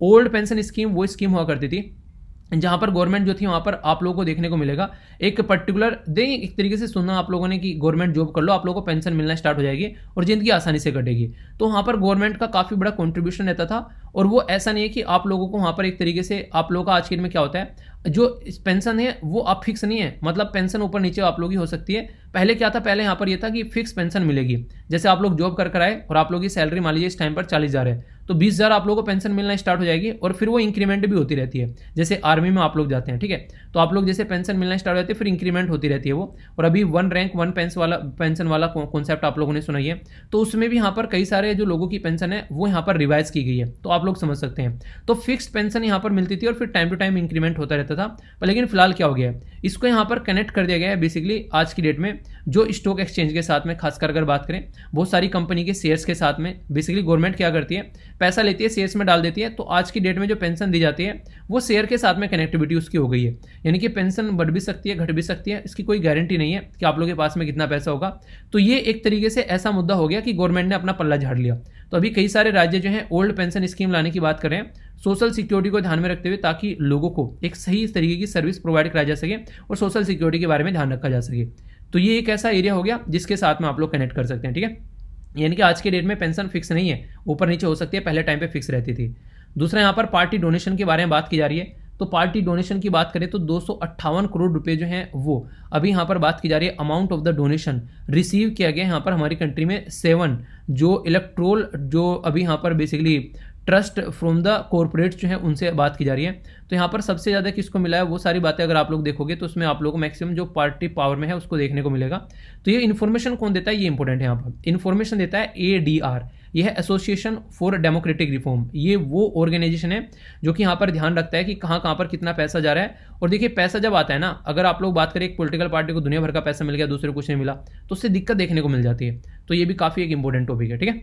ओल्ड पेंशन स्कीम वो स्कीम हुआ करती थी जहाँ पर गवर्नमेंट जो थी वहाँ पर आप लोगों को देखने को मिलेगा एक पर्टिकुलर देंगे, एक तरीके से सुनना आप लोगों ने कि गवर्नमेंट जॉब कर लो, आप लोगों को पेंशन मिलना स्टार्ट हो जाएगी और ज़िंदगी आसानी से कटेगी। तो वहाँ पर गवर्नमेंट का काफ़ी बड़ा कंट्रीब्यूशन रहता था। और वो ऐसा नहीं है कि आप लोगों को वहाँ पर एक तरीके से आप लोगों का आज के दिन में क्या होता है, जो पेंशन है वो अब फिक्स नहीं है, मतलब पेंशन ऊपर नीचे आप लोग की हो सकती है। पहले क्या था, पहले यहाँ पर ये था कि फिक्स पेंशन मिलेगी। जैसे आप लोग जॉब कर आए और आप लोग की सैलरी मान लीजिए इस टाइम पर 40,000 है, तो 20,000 आप लोगों को पेंशन मिलना स्टार्ट हो जाएगी और फिर वो इंक्रीमेंट भी होती रहती है। जैसे आर्मी में आप लोग जाते हैं, ठीक है, तो आप लोग जैसे पेंशन मिलना स्टार्ट हो जाती है फिर इंक्रीमेंट होती रहती है वो। और अभी 1 रैंक 1 पेंशन वाला कॉन्सेप्ट आप लोगों ने सुना है, तो उसमें भी यहाँ पर कई सारे जो लोगों की पेंशन है वो यहाँ पर रिवाइज की गई है, तो आप लोग समझ सकते हैं। तो फिक्स्ड पेंशन यहाँ पर मिलती थी और फिर टाइम टू टाइम इंक्रीमेंट होता रहता था। पर लेकिन फिलहाल क्या हो गया है, इसको यहाँ पर कनेक्ट कर दिया गया है बेसिकली आज की डेट में जो स्टॉक एक्सचेंज के साथ में, खासकर अगर बात करें बहुत सारी कंपनी के शेयर्स के साथ में, बेसिकली गवर्नमेंट क्या करती है, पैसा लेती है शेयर्स में डाल देती है। तो आज की डेट में जो पेंशन दी जाती है वो शेयर के साथ में कनेक्टिविटी उसकी हो गई है, यानी कि पेंशन बढ़ भी सकती है घट भी सकती है, इसकी कोई गारंटी नहीं है कि आप लोगों के पास में कितना पैसा होगा। तो ये एक तरीके से ऐसा मुद्दा हो गया कि गवर्नमेंट ने अपना पल्ला झाड़ लिया। तो अभी कई सारे राज्य जो हैं ओल्ड पेंशन स्कीम लाने की बात करें सोशल सिक्योरिटी को ध्यान में रखते हुए, ताकि लोगों को एक सही तरीके की सर्विस प्रोवाइड कराई जा सके और सोशल सिक्योरिटी के बारे में ध्यान रखा जा सके। तो ये एक ऐसा एरिया हो गया जिसके साथ में आप लोग कनेक्ट कर सकते हैं, ठीक है। यानी कि आज के डेट में पेंशन फिक्स नहीं है, ऊपर नीचे हो सकती है, पहले टाइम पे फिक्स रहती थी। दूसरा यहाँ पर पार्टी डोनेशन के बारे में बात की जा रही है। तो पार्टी डोनेशन की बात करें तो 258 करोड़ रुपए जो हैं वो अभी यहाँ पर बात की जा रही है। Amount of the donation receive किया गया यहाँ पर हमारी कंट्री में 7 जो इलेक्ट्रोल जो अभी यहाँ पर basically trust from the corporates जो हैं उनसे बात की जा रही है। तो यहाँ पर सबसे ज़्यादा किसको मिला है वो सारी बातें अगर आप लोग देखोगे तो उसमें आप लोगों को मैक्सिमम जो पार्टी पावर में है उसको देखने को मिलेगा। तो ये इन्फॉर्मेशन कौन देता है, ये इंपॉर्टेंट है। यहाँ पर इन्फॉर्मेशन देता है ADR, यह है एसोसिएशन फॉर डेमोक्रेटिक रिफॉर्म। ये वो ऑर्गेनाइजेशन है जो कि यहाँ पर ध्यान रखता है कि कहाँ पर कितना पैसा जा रहा है। और देखिए पैसा जब आता है ना, अगर आप लोग बात करें एक पॉलिटिकल पार्टी को दुनिया भर का पैसा मिल गया, दूसरे को कुछ नहीं मिला, तो उससे दिक्कत देखने को मिल जाती है। तो ये भी काफ़ी एक इंपॉर्टेंट टॉपिक है, ठीक है,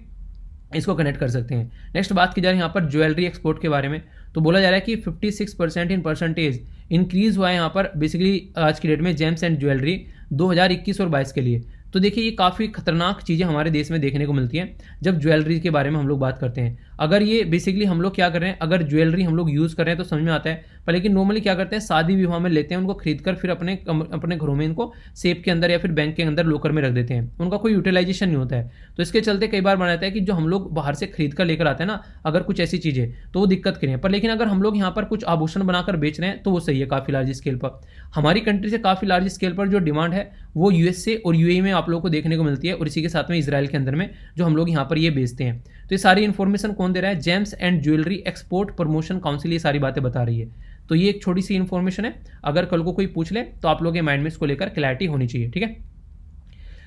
इसको कनेक्ट कर सकते हैं। नेक्स्ट बात की जा रही है यहाँ पर ज्वेलरी एक्सपोर्ट के बारे में। तो बोला जा रहा है कि 56% इन परसेंटेज इंक्रीज हुआ है यहाँ पर बेसिकली आज की डेट में जेम्स एंड ज्वेलरी 2021 और 22 के लिए। तो देखिए ये काफ़ी खतरनाक चीज़ें हमारे देश में देखने को मिलती हैं जब ज्वेलरी के बारे में हम लोग बात करते हैं। अगर ये बेसिकली हम लोग क्या कर रहे हैं, अगर ज्वेलरी हम लोग यूज़ कर रहे हैं तो समझ में आता है, पर लेकिन नॉर्मली क्या करते हैं, शादी विवाह में लेते हैं उनको खरीद कर, फिर अपने घरों में इनको सेफ के अंदर या फिर बैंक के अंदर लॉकर में रख देते हैं, उनका कोई यूटिलाइजेशन नहीं होता है। तो इसके चलते कई बार बनाता है कि जो हम लोग बाहर से खरीद कर लेकर आते हैं ना, अगर कुछ ऐसी चीज़ें तो वो दिक्कत करें, पर लेकिन अगर हम लोग यहाँ पर कुछ आभूषण बनाकर बेच रहे हैं तो वो सही है काफ़ी लार्ज स्केल पर। हमारी कंट्री से काफ़ी लार्ज स्केल पर जो डिमांड है वो यूएसए और यूएई में आप लोगों को देखने को मिलती है, और इसी के साथ में इजराइल के अंदर में जो हम लोग यहाँ पर ये बेचते हैं। तो ये सारी इन्फॉर्मेशन कौन दे रहा है, James and jewellery export promotion council ये सारी बातें बता रही है। तो ये एक छोटी सी इन्फॉर्मेशन है, अगर कल को कोई पूछ ले तो आप लोगों के माइंड में इसको लेकर क्लैरिटी होनी चाहिए, ठीक है।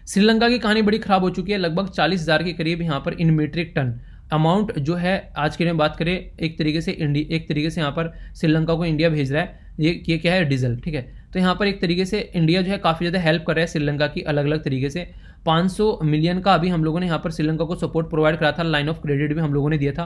श्रीलंका की कहानी बड़ी खराब हो चुकी है, लगभग 40,000 के करीब यहाँ पर इन मीट्रिक टन अमाउंट जो है आज के लिए बात करें, एक तरीके से यहाँ पर श्रीलंका को इंडिया भेज रहा है, ये क्या है, डीजल, ठीक है। तो यहाँ पर एक तरीके से इंडिया जो है काफ़ी ज़्यादा हेल्प कर रहा है श्रीलंका की अलग अलग तरीके से। 500 मिलियन का अभी हम लोगों ने यहाँ पर श्रीलंका को सपोर्ट प्रोवाइड करा था, लाइन ऑफ क्रेडिट भी हम लोगों ने दिया था।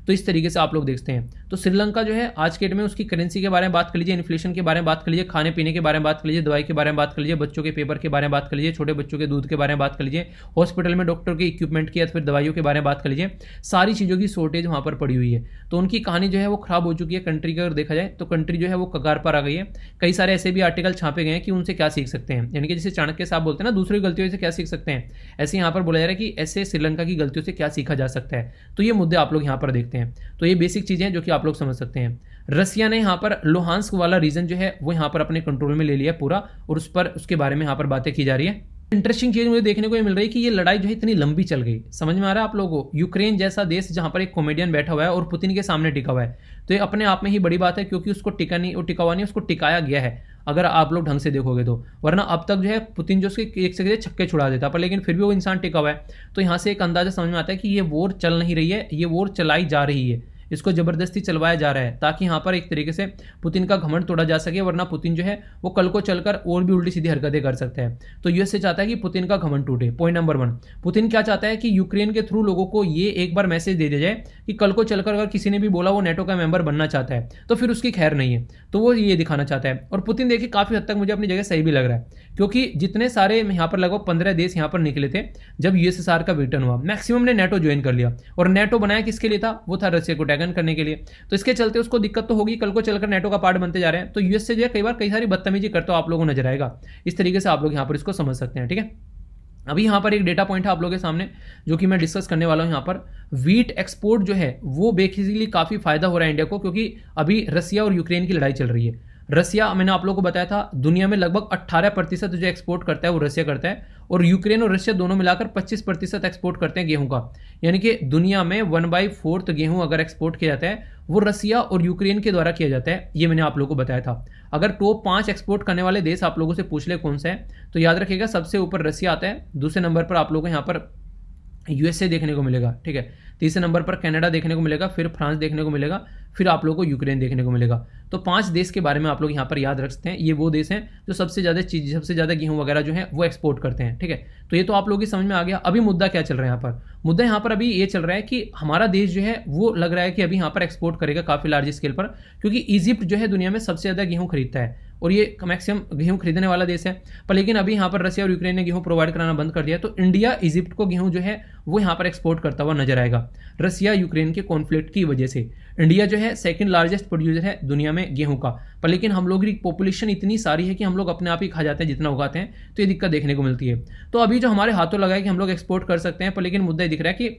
तो इस तरीके से आप लोग देखते हैं। तो श्रीलंका जो है आज के डेट में उसकी करेंसी के बारे में बात कर लीजिए, इन्फ्लेशन के बारे में बात कर लीजिए, खाने पीने के बारे में बात कर लीजिए, दवाई के बारे में बात कर लीजिए, बच्चों के पेपर के बारे में बात कर लीजिए, छोटे बच्चों के दूध के बारे में बात कर लीजिए, हॉस्पिटल में डॉक्टर के इक्विपमेंट की या फिर दवाइयों के बारे में बात कर लीजिए, सारी चीज़ों की शॉर्टेज वहाँ पर पड़ी हुई है। तो उनकी कहानी जो है वो खराब हो चुकी है कंट्री का, अगर देखा जाए तो कंट्री जो है वो कगार पर आ गई है। कई सारे ऐसे भी आर्टिकल छापे गए हैं कि उनसे क्या सीख सकते हैं, यानी कि जैसे चाणक्य साहब बोलते हैं ना, दूसरी गलतियों से क्या सीख सकते हैं, ऐसे यहाँ पर बोला जा रहा है कि ऐसे श्रीलंका की गलतियों से क्या सीखा जा सकता है। तो ये मुद्दे आप लोग यहाँ पर देखते हैं। तो ये बेसिक चीज़ें हैं जो कि आप लोग समझ सकते हैं। रसिया ने यहाँ पर लुहांस्क वाला रीजन जो है वो यहाँ पर अपने कंट्रोल में ले लिया पूरा, और उसके बारे में यहाँ पर बातें की जा रही है। इंटरेस्टिंग चीज मुझे देखने को ये मिल रही है कि ये लड़ाई जो है इतनी लंबी चल गई, समझ में आ रहा है आप लोगों को। यूक्रेन जैसा देश जहां पर एक कॉमेडियन बैठा हुआ है और पुतिन के सामने टिका हुआ है, तो ये अपने आप में ही बड़ी बात है, क्योंकि उसको टिका हुआ नहीं, उसको टिकाया गया है अगर आप लोग ढंग से देखोगे तो। वरना अब तक जो है पुतिन जो उसके एक से छक्के छुड़ा देता, पर लेकिन फिर भी वो इंसान टिका हुआ है। तो यहाँ से एक अंदाजा समझ में आता है कि ये वॉर चल नहीं रही है, ये वॉर चलाई जा रही है, इसको जबरदस्ती चलवाया जा रहा है ताकि यहाँ पर एक तरीके से पुतिन का घमंड तोड़ा जा सके, वरना पुतिन जो है वो कल को चलकर और भी उल्टी सीधी हरकतें कर सकता है। तो यूएसए चाहता है कि पुतिन का घमंड टूटे। पॉइंट नंबर 1, पुतिन क्या चाहता है कि यूक्रेन के थ्रू लोगों को ये एक बार मैसेज दे दिया जाए कि कल को चलकर अगर किसी ने भी बोला वो नेटो का मेंबर बनना चाहता है तो फिर उसकी खैर नहीं है। तो वो ये दिखाना चाहता है, और पुतिन देखिए काफ़ी हद तक मुझे अपनी जगह सही भी लग रहा है, क्योंकि जितने सारे यहाँ पर लगभग 15 देश यहाँ पर निकले थे जब यूएसएसआर का विघटन हुआ, मैक्सिमम ने नेटो ज्वाइन कर लिया, और नेटो बनाया किसके लिए था, वो था रशिया को टैगन करने के लिए। तो इसके चलते उसको दिक्कत तो होगी, कल को चलकर नेटो का पार्ट बनते जा रहे हैं। तो यूएस से जो है कई सारी बदतमीजी करते हो आप लोगों को नजर आएगा। इस तरीके से आप लोग यहाँ पर इसको समझ सकते हैं, ठीक है। अभी यहाँ पर एक डेटा पॉइंट है आप लोगों के सामने जो कि मैं डिस्कस करने वाला हूँ। यहाँ पर वीट एक्सपोर्ट जो है वो बेसिकली काफ़ी फायदा हो रहा है इंडिया को, क्योंकि अभी रसिया और यूक्रेन की लड़ाई चल रही है। रसिया, मैंने आप लोगों को बताया था, दुनिया में लगभग 18% जो एक्सपोर्ट करता है वो रसिया करता है, और यूक्रेन और रसिया दोनों मिलाकर 25% एक्सपोर्ट करते हैं गेहूं का। यानी कि दुनिया में 1/4 गेहूं अगर एक्सपोर्ट किया जाता है वो रसिया और यूक्रेन के द्वारा किया जाता है, ये मैंने आप लोगों को बताया था। अगर टॉप 5 एक्सपोर्ट करने वाले देश आप लोगों से पूछ ले कौन सा है, तो याद रखिएगा सबसे ऊपर रसिया आता है, दूसरे नंबर पर आप लोगों को यहाँ पर यूएसए देखने को मिलेगा, ठीक है, तीसरे नंबर पर कनाडा देखने को मिलेगा, फिर फ्रांस देखने को मिलेगा, फिर आप लोगों को यूक्रेन देखने को मिलेगा। तो 5 देश के बारे में आप लोग यहाँ पर याद रख सकते हैं। ये वो देश हैं जो सबसे ज़्यादा गेहूं वगैरह जो है वो एक्सपोर्ट करते हैं, ठीक है। तो ये तो आप लोगों की समझ में आ गया। अभी मुद्दा क्या चल रहा है यहाँ पर, मुद्दा यहाँ पर अभी ये चल रहा है कि हमारा देश जो है वो लग रहा है कि अभी यहाँ पर एक्सपोर्ट करेगा काफ़ी लार्ज स्केल पर, क्योंकि इजिप्ट जो है दुनिया में सबसे ज़्यादा गेहूँ खरीदता है और ये मैक्सिमम गेहूं खरीदने वाला देश है। पर लेकिन अभी यहाँ पर रसिया और यूक्रेन ने गेहूं प्रोवाइड कराना बंद कर दिया, तो इंडिया इजिप्ट को गेहूं जो है वो यहाँ पर एक्सपोर्ट करता हुआ नजर आएगा। रसिया यूक्रेन के कॉन्फ्लिक्ट की वजह से इंडिया जो है सेकंड लार्जेस्ट प्रोड्यूसर है दुनिया में गेहूं का, पर लेकिन हम लोग की पॉपुलेशन इतनी सारी है कि हम लोग अपने आप ही खा जाते हैं जितना उगाते हैं, तो ये दिक्कत देखने को मिलती है। तो अभी जो हमारे हाथों लगा है कि हम लोग एक्सपोर्ट कर सकते हैं, पर लेकिन मुद्दा ये दिख रहा है कि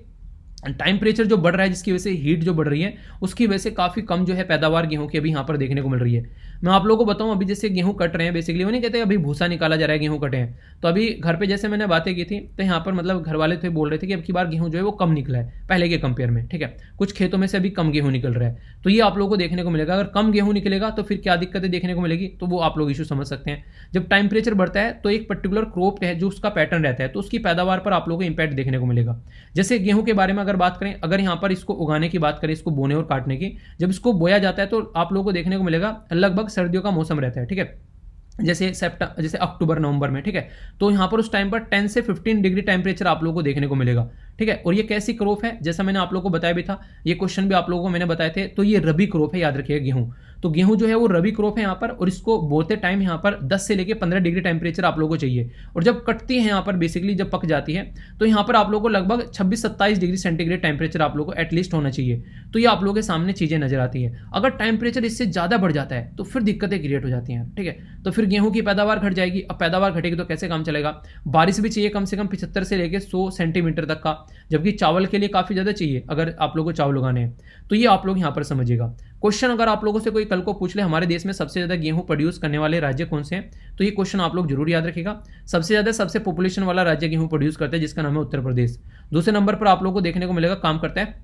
टेम्परेचर जो बढ़ रहा है जिसकी वजह से हीट जो बढ़ रही है उसकी वजह से काफ़ी कम जो है पैदावार गेहूं की अभी यहाँ पर देखने को मिल रही है। मैं आप लोगों को बताऊं, अभी जैसे गेहूं कट रहे हैं, बेसिकली वो नहीं कहते अभी भूसा निकाला जा रहा है, गेहूं कटे हैं, तो अभी घर पे जैसे मैंने बातें की थी तो यहाँ पर मतलब घर वाले थे बोल रहे थे कि अब की बार गेहूं जो है वो कम निकला है पहले के कंपेयर में, ठीक है, कुछ खेतों में से अभी कम गेहूं निकल रहा है। तो ये आप लोगों को देखने को मिलेगा। अगर कम गेहूं निकलेगा तो फिर क्या दिक्कतें देखने को मिलेगी, तो वो आप लोग इशू समझ सकते हैं। जब टेम्परेचर बढ़ता है तो एक पर्टिकुलर क्रॉप है जो उसका पैटर्न रहता है, तो उसकी पैदावार पर आप लोगों को इंपैक्ट देखने को मिलेगा। जैसे गेहूं के बारे में अगर बात करें, अगर यहाँ पर इसको उगाने की बात करें, इसको बोने और काटने की, जब इसको बोया जाता है तो आप लोगों को देखने को मिलेगा लगभग सर्दियों का मौसम रहता है, ठीक है, जैसे अक्टूबर नवंबर में, ठीक है। तो यहाँ पर उस टाइम पर 10 से 15 डिग्री टेम्परेचर आप लोगों को देखने को मिलेगा, ठीक है। और ये कैसी क्रॉप है, जैसा मैंने आप लोगों को बताया भी था, ये क्वेश्चन भी आप लोगों को मैंने बताए थे, तो ये रबी क्रॉप है, याद रखिएगा गेहूं। तो गेहूं जो है वो रबी क्रॉप है यहाँ पर, और इसको बोते टाइम यहाँ पर 10 से लेकर 15 डिग्री टेम्परेचर आप लोगों को चाहिए। और जब कटती है यहाँ पर बेसिकली जब पक जाती है तो यहाँ पर आप लोगों को लगभग 26-27 डिग्री सेंटीग्रेड टेम्परेचर आप लोगों को एटलीस्ट होना चाहिए। तो ये आप लोगों के सामने चीजें नजर आती है। अगर टेम्परेचर इससे ज्यादा बढ़ जाता है तो फिर दिक्कतें क्रिएट हो जाती हैं, ठीक है। तो फिर गेहूं की पैदावार घट जाएगी। अब पैदावार घटेगी तो कैसे काम चलेगा, बारिश भी चाहिए कम से कम 75 से लेकर 100 सेंटीमीटर तक का, जबकि चावल के लिए काफी ज्यादा चाहिए अगर आप लोगों को चावल उगाने हैं। तो ये आप लोग यहाँ पर समझिएगा। क्वेश्चन अगर आप लोगों से कोई कल को पूछ ले हमारे देश में सबसे ज्यादा गेहूं प्रोड्यूस करने वाले राज्य कौन से हैं, तो ये क्वेश्चन आप लोग जरूर याद रखिएगा। सबसे ज्यादा सबसे पॉपुलेशन वाला राज्य गेहूं प्रोड्यूस करता है जिसका नाम है उत्तर प्रदेश। दूसरे नंबर पर आप लोगों को देखने को मिलेगा काम करता है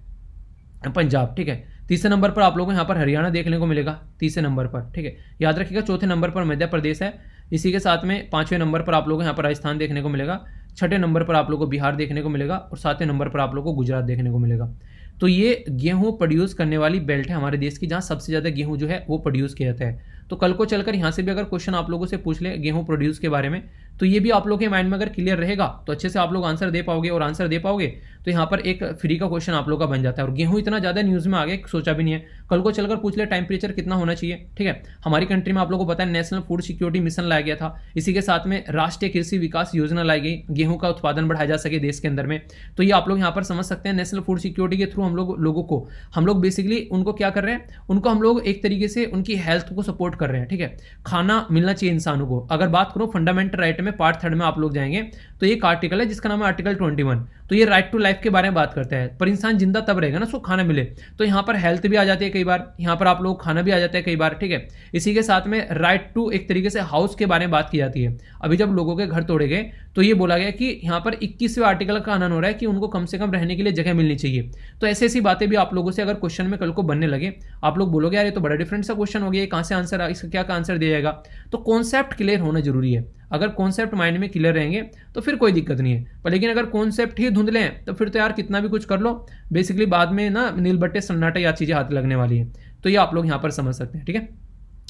पंजाब, ठीक है। तीसरे नंबर पर आप लोगों को यहाँ पर हरियाणा देखने को मिलेगा, तीसरे नंबर पर, ठीक है, याद रखिएगा। चौथे नंबर पर मध्य प्रदेश है। इसी के साथ में पांचवें नंबर पर आप लोगों को यहाँ पर राजस्थान देखने को मिलेगा। छठे नंबर पर आप लोगों को बिहार देखने को मिलेगा, और सातवें नंबर पर आप लोगों को गुजरात देखने को मिलेगा। तो ये गेहूं प्रोड्यूस करने वाली बेल्ट है हमारे देश की, जहां सबसे ज्यादा गेहूं जो है वो प्रोड्यूस किया जाता है। तो कल को चलकर यहाँ से भी अगर क्वेश्चन आप लोगों से पूछ ले गेहूं प्रोड्यूस के बारे में, तो ये भी आप लोगों के माइंड में अगर क्लियर रहेगा तो अच्छे से आप लोग आंसर दे पाओगे, और आंसर दे पाओगे तो यहाँ पर एक फ्री का क्वेश्चन आप लोग का बन जाता है। और गेहूं इतना ज्यादा न्यूज में आ गया सोचा भी नहीं है। कल को चलकर पूछ ले टेम्परेचर कितना होना चाहिए, ठीक है। हमारी कंट्री में आप लोगों को पता है नेशनल फूड सिक्योरिटी मिशन लाया गया था, इसी के साथ में राष्ट्रीय कृषि विकास योजना लाई गई, गेहूं का उत्पादन बढ़ाया जा सके देश के अंदर में। तो ये आप लोग यहाँ पर समझ सकते हैं नेशनल फूड सिक्योरिटी के थ्रू हम लोग बेसिकली उनको क्या कर रहे हैं, उनको हम लोग एक तरीके से उनकी हेल्थ को सपोर्ट कर रहे हैं, ठीक है। खाना मिलना चाहिए इंसानों को। अगर बात करो फंडामेंटल राइट में पार्ट 3 में आप लोग जाएंगे तो एक आर्टिकल है जिसका नाम है आर्टिकल 21। तो ये राइट टू लाइफ के बारे में बात करता है। पर इंसान जिंदा तब रहेगा ना उसको खाना मिले। तो यहाँ पर हेल्थ भी आ जाती है कई बार, यहाँ पर आप लोग खाना भी आ जाता है कई बार, ठीक है। इसी के साथ में राइट टू एक तरीके से हाउस के बारे में बात की जाती है। अभी जब लोगों के घर तोड़े गए तो ये बोला गया कि यहाँ पर 21वें आर्टिकल का आनंद हो रहा है कि उनको कम से कम रहने के लिए जगह मिलनी चाहिए। तो ऐसी ऐसी बातें भी आप लोगों से अगर क्वेश्चन में कल को बनने लगे, आप लोग बोलोगे यार ये तो बड़ा डिफरेंट सा क्वेश्चन हो गया, कहाँ से आंसर, इसका क्या आंसर दिया जाएगा। तो कॉन्सेप्ट क्लियर होना जरूरी है। अगर कॉन्सेप्ट माइंड में क्लियर रहेंगे तो फिर कोई दिक्कत नहीं है। पर लेकिन अगर कॉन्सेप्ट ही धुंधले हैं तो फिर तो यार कितना भी कुछ कर लो, बेसिकली बाद में ना नील बट्टे सन्नाटे या चीजें हाथ लगने वाली है। तो ये आप लोग यहाँ पर समझ सकते हैं, ठीक है।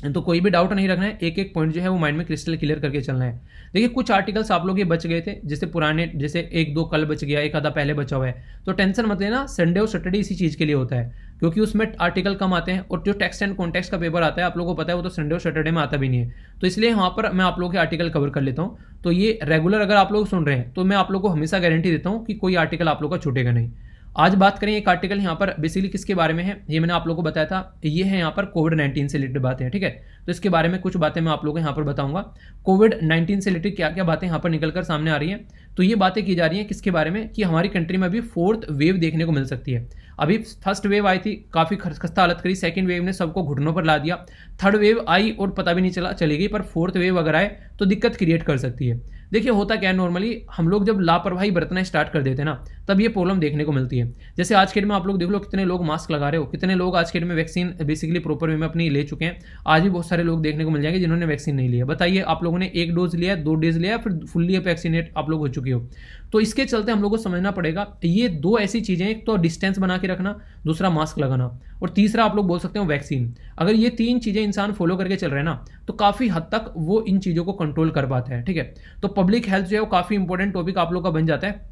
तो कोई भी डाउट नहीं रखना है, एक एक पॉइंट जो है वो माइंड में क्रिस्टल क्लियर करके चलना है। देखिए कुछ आर्टिकल्स आप लोग ये बच गए थे, जैसे पुराने, जैसे एक दो कल बच गया, एक आधा पहले बचा हुआ है, तो टेंशन मत लेना। संडे और सैटरडे इसी चीज के लिए होता है क्योंकि उसमें आर्टिकल कम आते हैं, और जो टेक्स्ट एंड कॉन्टेक्स्ट का पेपर आता है आप लोगों को पता है वो तो संडे और सैटरडे में आता भी नहीं है। तो इसलिए वहाँ पर मैं आप लोगों के आर्टिकल कवर कर लेता हूँ। तो ये रेगुलर अगर आप लोग सुन रहे हैं तो मैं आप लोग को हमेशा गारंटी देता हूँ कि कोई आर्टिकल आप लोग का छूटेगा नहीं। आज बात करें एक आर्टिकल यहाँ पर बेसिकली किसके बारे में है, ये मैंने आप लोगों को बताया था, ये है यहाँ पर कोविड-19 से रिलेटेड बातें हैं, ठीक है। तो इसके बारे में कुछ बातें मैं आप लोगों को यहाँ पर बताऊंगा। कोविड-19 से रिलेटेड क्या क्या बातें यहाँ पर निकलकर सामने आ रही हैं। तो ये बातें की जा रही हैं किसके बारे में, कि हमारी कंट्री में अभी 4th वेव देखने को मिल सकती है। अभी फर्स्ट वेव आई थी, काफी खस्ता हालत करी, सेकंड वेव ने सबको घुटनों पर ला दिया, थर्ड वेव आई और पता भी नहीं चला चली गई, पर 4th वेव अगर आए तो दिक्कत क्रिएट कर सकती है। देखिए होता क्या है, नॉर्मली हम लोग जब लापरवाही बरतना स्टार्ट कर देते हैं ना तब ये प्रॉब्लम देखने को मिलती है। जैसे आज के डेट में आप लोग देख लो कितने लोग मास्क लगा रहे हो, कितने लोग आज के डेट में वैक्सीन बेसिकली प्रॉपर वे में अपनी ले चुके हैं। आज भी बहुत सारे लोग देखने को मिल जाएंगे जिन्होंने वैक्सीन नहीं लिया। बताइए आप लोगों ने 1 डोज लिया, 2 डोज लिया, फिर फुल्ली वैक्सीनेट आप लोग हो चुके हो। तो इसके चलते हम लोग को समझना पड़ेगा ये दो ऐसी चीजें, एक तो डिस्टेंस बना के रखना, दूसरा मास्क लगाना, और तीसरा आप लोग बोल सकते हो वैक्सीन। अगर ये 3 चीजें इंसान फॉलो करके चल रहे हैं ना तो काफी हद तक वो इन चीजों को कंट्रोल कर पाता है, ठीक है। तो पब्लिक हेल्थ जो है वो काफी इंपॉर्टेंट टॉपिक आप लोग का बन जाता है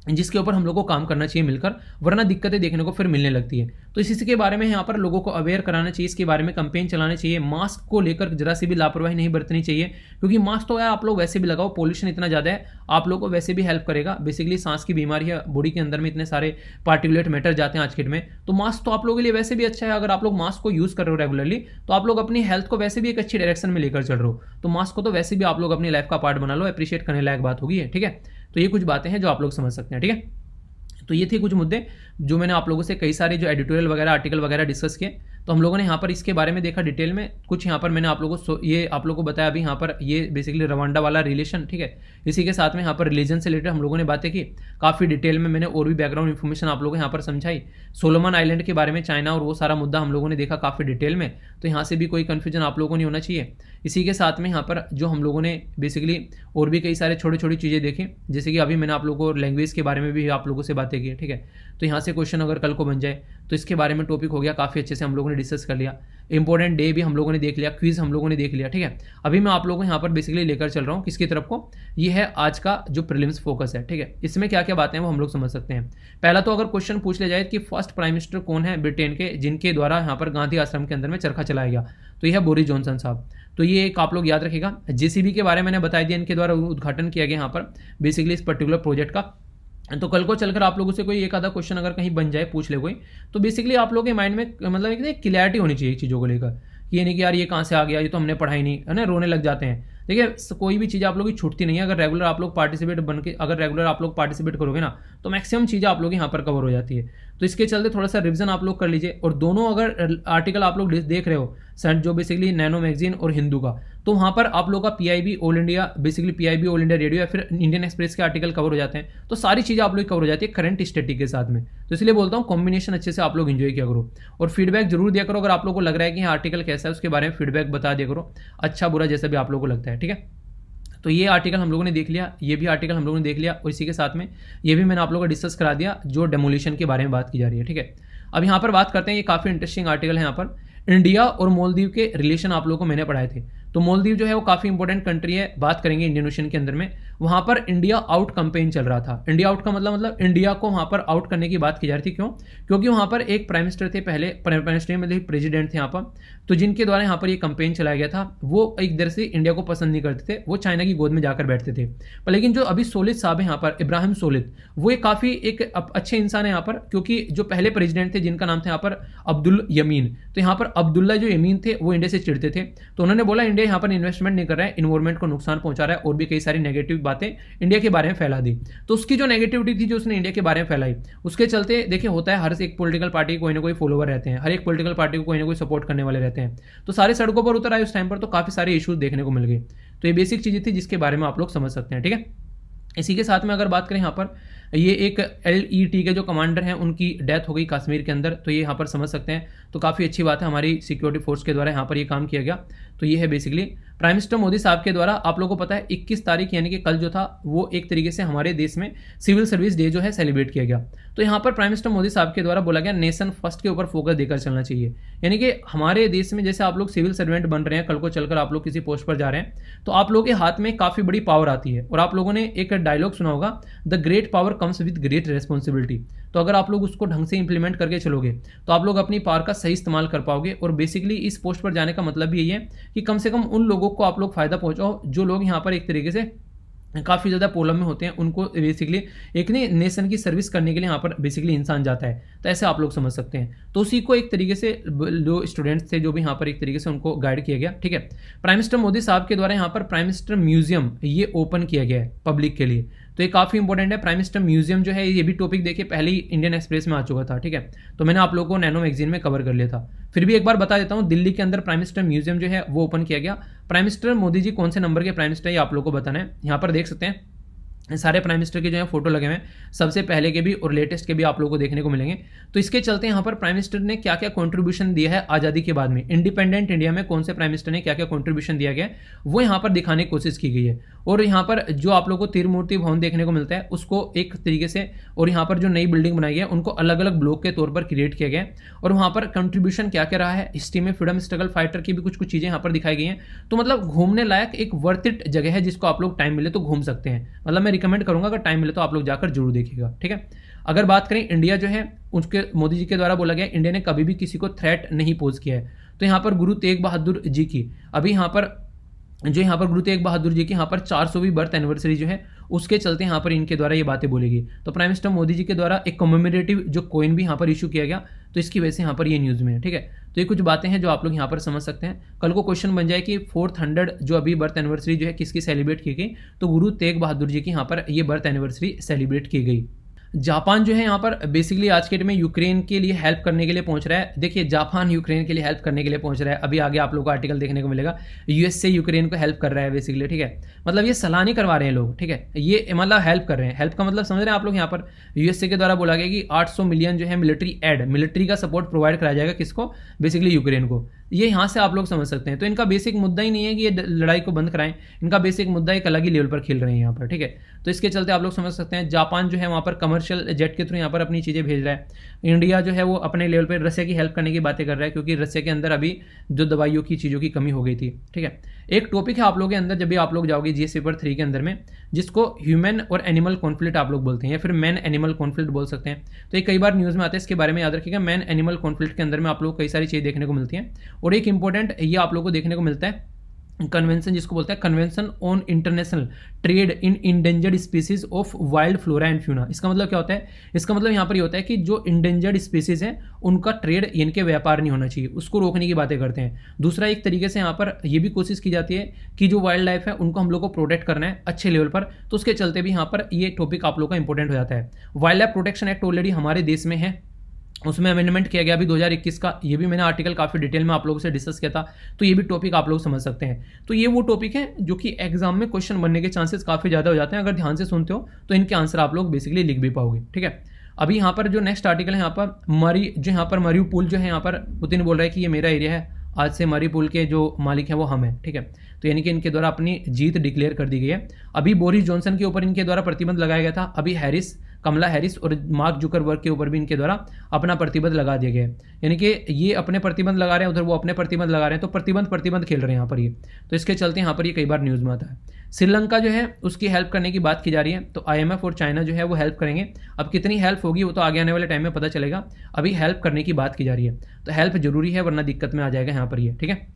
जिसके ऊपर हम लोग को काम करना चाहिए मिलकर, वरना दिक्कतें देखने को फिर मिलने लगती है। तो इसी के बारे में यहाँ पर लोगों को अवेयर कराना चाहिए, इसके बारे में कैंपेन चलाना चाहिए। मास्क को लेकर जरा सी भी लापरवाही नहीं बरतनी चाहिए, क्योंकि मास्क तो यार आप लोग वैसे भी लगाओ, पोल्यूशन इतना ज़्यादा है, आप लोग को वैसे भी हेल्प करेगा। बेसिकली सांस की बीमारी है, बॉडी के अंदर में इतने सारे पार्टिकुलेट मैटर जाते हैं आज के डेट में, तो मास्क तो आप लोगों के लिए वैसे भी अच्छा है। अगर आप लोग मास्क को यूज़ कर रहे हो रेगुलरली तो आप लोग अपनी हेल्थ को वैसे भी एक अच्छी डायरेक्शन में लेकर चल रहे हो, तो मास्क को तो वैसे भी आप लोग अपनी लाइफ का पार्ट बना लो, अप्रिशिएट करने लायक बात होगी, ठीक है। तो ये कुछ बातें हैं जो आप लोग समझ सकते हैं, ठीक है। तो ये थे कुछ मुद्दे जो मैंने आप लोगों से कई सारे जो एडिटोरियल वगैरह आर्टिकल वगैरह डिस्कस किए, तो हम लोगों ने यहाँ पर इसके बारे में देखा डिटेल में। कुछ यहाँ पर मैंने आप लोगों को ये आप लोगों को बताया अभी यहाँ पर, ये बेसिकली रवांडा वाला रिलेशन, ठीक है। इसी के साथ में यहाँ पर रिलीजन से रिलेटेड हम लोगों ने बातें की काफ़ी डिटेल में, मैंने और भी बैकग्राउंड इन्फॉर्मेशन आप लोगों को यहाँ पर समझाई। सोलोमन आइलैंड के बारे में, चाइना और वो सारा मुद्दा हम लोगों ने देखा काफ़ी डिटेल में, तो यहाँ से भी कोई कन्फ्यूजन आप लोगों को नहीं होना चाहिए। इसी के साथ में यहाँ पर जो हम लोगों ने बेसिकली और भी कई सारे छोटी छोटी चीज़ें देखी, जैसे कि अभी मैंने आप लोगों को लैंग्वेज के बारे में भी आप लोगों से बातें की, ठीक है। तो यहाँ से क्वेश्चन अगर कल को बन जाए तो इसके बारे में टॉपिक हो गया, काफ़ी अच्छे से हम लोगों ने डिस्कस कर लिया। इंपॉर्टेंट डे भी हम लोगों ने देख लिया, क्विज हम लोगों ने देख लिया, ठीक है। अभी मैं आप लोगों को यहाँ पर बेसिकली लेकर चल रहा हूँ किसकी तरफ को, ये है आज का जो प्रीलिम्स फोकस है, ठीक है। इसमें क्या क्या बातें हैं वो हम लोग समझ सकते हैं। पहला तो अगर क्वेश्चन पूछ लिया जाए कि फर्स्ट प्राइम मिनिस्टर कौन है ब्रिटेन के जिनके द्वारा यहाँ पर गांधी आश्रम के अंदर में चरखा चलाया गया, तो यह है बोरिस जॉनसन साहब। तो ये एक आप लोग याद रखिएगा। जेसीबी के बारे में मैंने बता दिया, इनके द्वारा उद्घाटन किया गया यहाँ पर बेसिकली इस पर्टिकुलर प्रोजेक्ट का। तो कल को चलकर आप लोगों से कोई एक आधा क्वेश्चन अगर कहीं बन जाए, पूछ ले कोई, तो बेसिकली आप लोगों के माइंड में मतलब एक क्लियरिटी होनी चाहिए चीज़ों को लेकर, कि ये नहीं कि यार ये कहाँ से आ गया, ये तो हमने पढ़ा ही नहीं, है ना, रोने लग जाते हैं। देखिए कोई भी चीज़ आप लोगों की छूटती नहीं है, अगर रेगुलर आप लोग पार्टिसिपेट करोगे ना, तो मैक्सिमम चीज़ें आप लोग यहाँ पर कवर हो जाती है। तो इसके चलते थोड़ा सा रिवीजन आप लोग कर लीजिए। और दोनों अगर आर्टिकल आप लोग देख रहे हो जो बेसिकली नैनो मैगजीन और हिंदू का, तो वहाँ पर आप लोग का पीआईबी ऑल इंडिया रेडियो या फिर इंडियन एक्सप्रेस के आर्टिकल कवर हो जाते हैं। तो सारी चीज़ें आप लोग कवर हो जाती है करंट स्टैटिक के साथ में। तो इसलिए बोलता हूँ कॉम्बिनेशन अच्छे से आप लोग एंजॉय किया करो और फीडबैक जरूर दिया करो। अगर आप लोग को लग रहा है कि आर्टिकल कैसा है उसके बारे में फीडबैक बता दिया करो, अच्छा बुरा जैसा भी आप लोग को लगता है, ठीक है। तो ये आर्टिकल हम लोगों ने देख लिया, ये भी आर्टिकल हम लोगों ने देख लिया, और इसी के साथ में ये भी मैंने आप लोगों को डिस्कस करा दिया जो डेमोलिशन के बारे में बात की जा रही है, ठीक है। अब यहाँ पर बात करते हैं, ये काफ़ी इंटरेस्टिंग आर्टिकल है। यहाँ पर इंडिया और मालदीव के रिलेशन आप लोगों को मैंने पढ़ाए थे। तो मालदीव जो है वो काफ़ी इंपॉर्टेंट कंट्री है, बात करेंगे इंडियन ओशन के अंदर में। वहाँ पर इंडिया आउट कैंपेन चल रहा था। इंडिया आउट का मतलब इंडिया को वहाँ पर आउट करने की बात की जा रही थी। क्यों? क्योंकि वहाँ पर एक प्राइम मिनिस्टर थे, पहले प्राइम मिनिस्टर मतलब प्रेसिडेंट थे यहाँ पर, तो जिनके द्वारा यहाँ पर ये कैंपेन चलाया गया था, वो एक तरह से इंडिया को पसंद नहीं करते थे, वो चाइना की गोद में जाकर बैठते थे। पर लेकिन जो अभी सोलिद साहब है यहाँ पर, इब्राहिम सोलिद, वो एक काफ़ी एक अच्छे इंसान है यहाँ पर, क्योंकि जो पहले प्रेसिडेंट थे जिनका नाम था यहाँ पर अब्दुल यमीन, तो यहाँ पर अब्दुल्ला जो यमीन थे वो इंडिया से चिढ़ते थे। तो उन्होंने बोला इंडिया यहाँ पर इन्वेस्टमेंट नहीं कर रहा है, इन्वायरमेंट को नुकसान पहुंचा रहा है, और भी कई सारी नेगेटिव बातें इंडिया के बारे में फैला दी। तो उसकी जो नेगेटिविटी थी जो उसने इंडिया के बारे में फैलाई, उसके चलते देखिए होता है हर एक पॉलिटिकल पार्टी कोई ना कोई फॉलोवर रहते हैं, हर एक पॉलिटिकल पार्टी को कोई ना कोई सपोर्ट करने वाले रहते हैं। तो सारे सड़कों पर उतर आए उस टाइम पर, तो काफ़ी सारे इश्यूज देखने को मिल गए। तो ये बेसिक चीज़ें थी जिसके बारे में आप लोग समझ सकते हैं, ठीक है। इसी के साथ में अगर बात करें यहाँ पर, ये एक LET के जो कमांडर हैं उनकी डेथ हो गई कश्मीर के अंदर, तो ये यहाँ पर समझ सकते हैं। तो काफ़ी अच्छी बात है, हमारी सिक्योरिटी फोर्स के द्वारा यहाँ पर ये काम किया गया। तो ये है बेसिकली प्राइम मिनिस्टर मोदी साहब के द्वारा, आप लोगों को पता है 21 तारीख यानी कि कल जो था वो एक तरीके से हमारे देश में सिविल सर्विस डे जो है सेलिब्रेट किया गया। तो यहाँ पर प्राइम मिनिस्टर मोदी साहब के द्वारा बोला गया नेशन फर्स्ट के ऊपर फोकस देकर चलना चाहिए। यानी कि हमारे देश में जैसे आप लोग सिविल सर्वेंट बन रहे हैं, कल को चलकर आप लोग किसी पोस्ट पर जा रहे हैं, तो आप लोगों के हाथ में काफ़ी बड़ी पावर आती है। और आप लोगों ने एक डायलॉग सुना होगा, the great power comes with great responsibility. तो अगर आप लोग उसको ढंग से इंप्लीमेंट करके चलोगे तो आप लोग अपनी पावर का सही इस्तेमाल कर पाओगे। और बेसिकली इस पोस्ट पर जाने का मतलब भी यही है कि कम से कम उन लोगों को आप लोग फायदा पहुंचाओ जो लोग यहाँ पर एक तरीके से काफ़ी ज़्यादा प्रॉब्लम में होते हैं, उनको बेसिकली एक नहीं नेशन की सर्विस करने के लिए यहाँ पर बेसिकली इंसान जाता है। तो ऐसे आप लोग समझ सकते हैं। तो उसी को एक तरीके से जो स्टूडेंट्स थे जो भी यहाँ पर एक तरीके से उनको गाइड किया गया, ठीक है। प्राइम मिनिस्टर मोदी साहब के द्वारा यहाँ पर प्राइम मिनिस्टर म्यूजियम ये ओपन किया गया है पब्लिक के लिए। तो ये काफ़ी इंपॉर्टेंट है। प्राइम मिनिस्टर म्यूजियम जो है ये भी टॉपिक देखिए पहले ही इंडियन एक्सप्रेस में आ चुका था, ठीक है। तो मैंने आप लोगों को नैनो मैगजीन में कवर कर लिया था। फिर भी एक बार बता देता हूँ, दिल्ली के अंदर प्राइम मिनिस्टर म्यूजियम जो है वो ओपन किया गया। प्राइम मिनिस्टर मोदी जी कौन से नंबर के प्राइम मिनिस्टर ये आप लोगों को बताना है। यहाँ पर देख सकते हैं सारे प्राइम मिनिस्टर के जो है फोटो लगे हुए हैं, सबसे पहले के भी और लेटेस्ट के भी आप लोगों को देखने को मिलेंगे। तो इसके चलते यहाँ पर प्राइम मिनिस्टर ने क्या क्या कंट्रीब्यूशन दिया है आज़ादी के बाद में, इंडिपेंडेंट इंडिया में कौन से प्राइम मिनिस्टर ने क्या क्या कंट्रीब्यूशन दिया गया वो यहाँ पर दिखाने की कोशिश की गई है। और यहाँ पर जो आप लोगों को तिरुमूर्ति भवन देखने को मिलता है उसको एक तरीके से, और यहाँ पर जो नई बिल्डिंग बनाई गई है उनको अलग अलग ब्लॉक के तौर पर क्रिएट किया गया है। और वहाँ पर कंट्रीब्यूशन क्या क्या रहा है, हिस्ट्री में फ्रीडम स्ट्रगल फाइटर की भी कुछ कुछ चीज़ें यहाँ पर दिखाई गई हैं। तो मतलब घूमने लायक एक वर्थ इट जगह है जिसको आप लोग टाइम मिले तो घूम सकते हैं। मतलब मैं रिकमेंड करूँगा अगर टाइम मिले तो आप लोग जाकर जरूर देखिएगा, ठीक है। अगर बात करें इंडिया जो है उसके मोदी जी के द्वारा बोला गया इंडिया ने कभी भी किसी को थ्रेट नहीं पोज किया है। तो यहाँ पर गुरु तेग बहादुर जी की अभी यहाँ पर गुरु तेग बहादुर जी की यहाँ पर 400वीं बर्थ एनिवर्सरी जो है उसके चलते यहाँ पर इनके द्वारा ये बातें बोलेगी। तो प्राइम मिनिस्टर मोदी जी के द्वारा एक कमेमोरेटिव जो कॉइन भी यहाँ पर इशू किया गया, तो इसकी वजह से यहाँ पर ये न्यूज़ में है, ठीक है। तो ये कुछ बातें हैं जो आप लोग यहाँ पर समझ सकते हैं। कल को क्वेश्चन बन जाए कि 400 जो अभी बर्थ एनिवर्सरी जो है किसकी सेलिब्रेट की गई, तो गुरु तेग बहादुर जी की यहाँ पर ये बर्थ एनिवर्सरी सेलिब्रेट की गई। जापान जो है यहाँ पर बेसिकली आज के डेट में यूक्रेन के लिए हेल्प करने के लिए पहुंच रहा है। देखिए जापान यूक्रेन के लिए हेल्प करने के लिए पहुंच रहा है। अभी आगे आप लोगों को आर्टिकल देखने को मिलेगा, यूएस से यूक्रेन को हेल्प कर रहा है बेसिकली, ठीक है। मतलब ये सलाह नहीं करवा रहे हैं लोग, ठीक है, ये मतलब हेल्प कर रहे हैं। हेल्प का मतलब समझ रहे हैं आप लोग। यहाँ पर यूएसए के द्वारा बोला गया कि 800 मिलियन जो है मिलिट्री का सपोर्ट प्रोवाइड कराया जाएगा किसको, बेसिकली यूक्रेन को। ये यहाँ से आप लोग समझ सकते हैं। तो इनका बेसिक मुद्दा ही नहीं है कि ये लड़ाई को बंद कराएं, इनका बेसिक मुद्दा एक अलग ही लेवल पर खेल रहे हैं यहाँ पर, ठीक है। तो इसके चलते आप लोग समझ सकते हैं जापान जो है वहाँ पर कमर्शियल जेट के थ्रू यहाँ पर अपनी चीज़ें भेज रहा है। इंडिया जो है वो अपने लेवल पर रशिया की हेल्प करने की बातें कर रहा है, क्योंकि रशिया के अंदर अभी जो दवाइयों की चीज़ों की कमी हो गई थी, ठीक है। एक टॉपिक है आप लोगों के अंदर, जब भी आप लोग जाओगे जीएस पेपर 3 के अंदर में, जिसको ह्यूमन और एनिमल कॉन्फ्लिक्ट आप लोग बोलते हैं, या फिर मैन एनिमल कॉन्फ्लिक्ट बोल सकते हैं। तो ये कई बार न्यूज़ में आता है, इसके बारे में याद रखिएगा। मैन एनिमल कॉन्फ्लिक्ट के अंदर में आप लोग कई सारी चीज़ें देखने को मिलती हैं। और एक इंपॉर्टेंट ये आप लोग को देखने को मिलता है कन्वेंशन, जिसको बोलते हैं convention on international trade in endangered species of wild flora and fauna. इसका मतलब क्या होता है? इसका मतलब यहाँ पर ये होता है कि जो इंडेंजर्ड स्पीसीज हैं उनका ट्रेड, इनके व्यापार नहीं होना चाहिए, उसको रोकने की बातें करते हैं। दूसरा, एक तरीके से यहाँ पर ये भी कोशिश की जाती है कि जो वाइल्ड लाइफ है उनको हम लोग को प्रोटेक्ट करना है अच्छे लेवल पर, तो उसके चलते भी यहाँ पर ये टॉपिक आप लोग का इंपॉर्टेंट हो जाता है। Wild life protection act already हमारे देश में है, उसमें अमेंडमेंट किया गया अभी 2021 का, ये भी मैंने आर्टिकल काफ़ी डिटेल में आप लोगों से डिस्कस किया था, तो ये भी टॉपिक आप लोग समझ सकते हैं। तो ये वो टॉपिक है जो कि एग्जाम में क्वेश्चन बनने के चांसेस काफ़ी ज़्यादा हो जाते हैं। अगर ध्यान से सुनते हो तो इनके आंसर आप लोग बेसिकली लिख भी पाओगे, ठीक है। अभी यहाँ पर जो नेक्स्ट आर्टिकल है, यहाँ पर मरियुपोल जो है, यहाँ पर पुतिन बोल रहा है कि ये मेरा एरिया है, आज से मरियुपोल के जो मालिक हैं वो हम हैं, ठीक है। तो यानी कि इनके द्वारा अपनी जीत डिक्लेयर कर दी गई है। अभी बोरिस जॉनसन के ऊपर इनके द्वारा प्रतिबंध लगाया गया था, अभी कमला हैरिस और मार्क जुकरबर्ग के ऊपर भी इनके द्वारा अपना प्रतिबंध लगा दिया गया है। यानी कि ये अपने प्रतिबंध लगा रहे हैं, उधर वो अपने प्रतिबंध लगा रहे हैं, तो प्रतिबंध खेल रहे हैं यहाँ पर ये। तो इसके चलते यहाँ पर ये कई बार न्यूज़ में आता है। श्रीलंका जो है उसकी हेल्प करने की बात की जा रही है, तो IMF और चाइना जो है वो हेल्प करेंगे। अब कितनी हेल्प होगी वो तो आगे आने वाले टाइम में पता चलेगा, अभी हेल्प करने की बात की जा रही है। तो हेल्प जरूरी है, वरना दिक्कत में आ जाएगा यहाँ पर ये, ठीक है।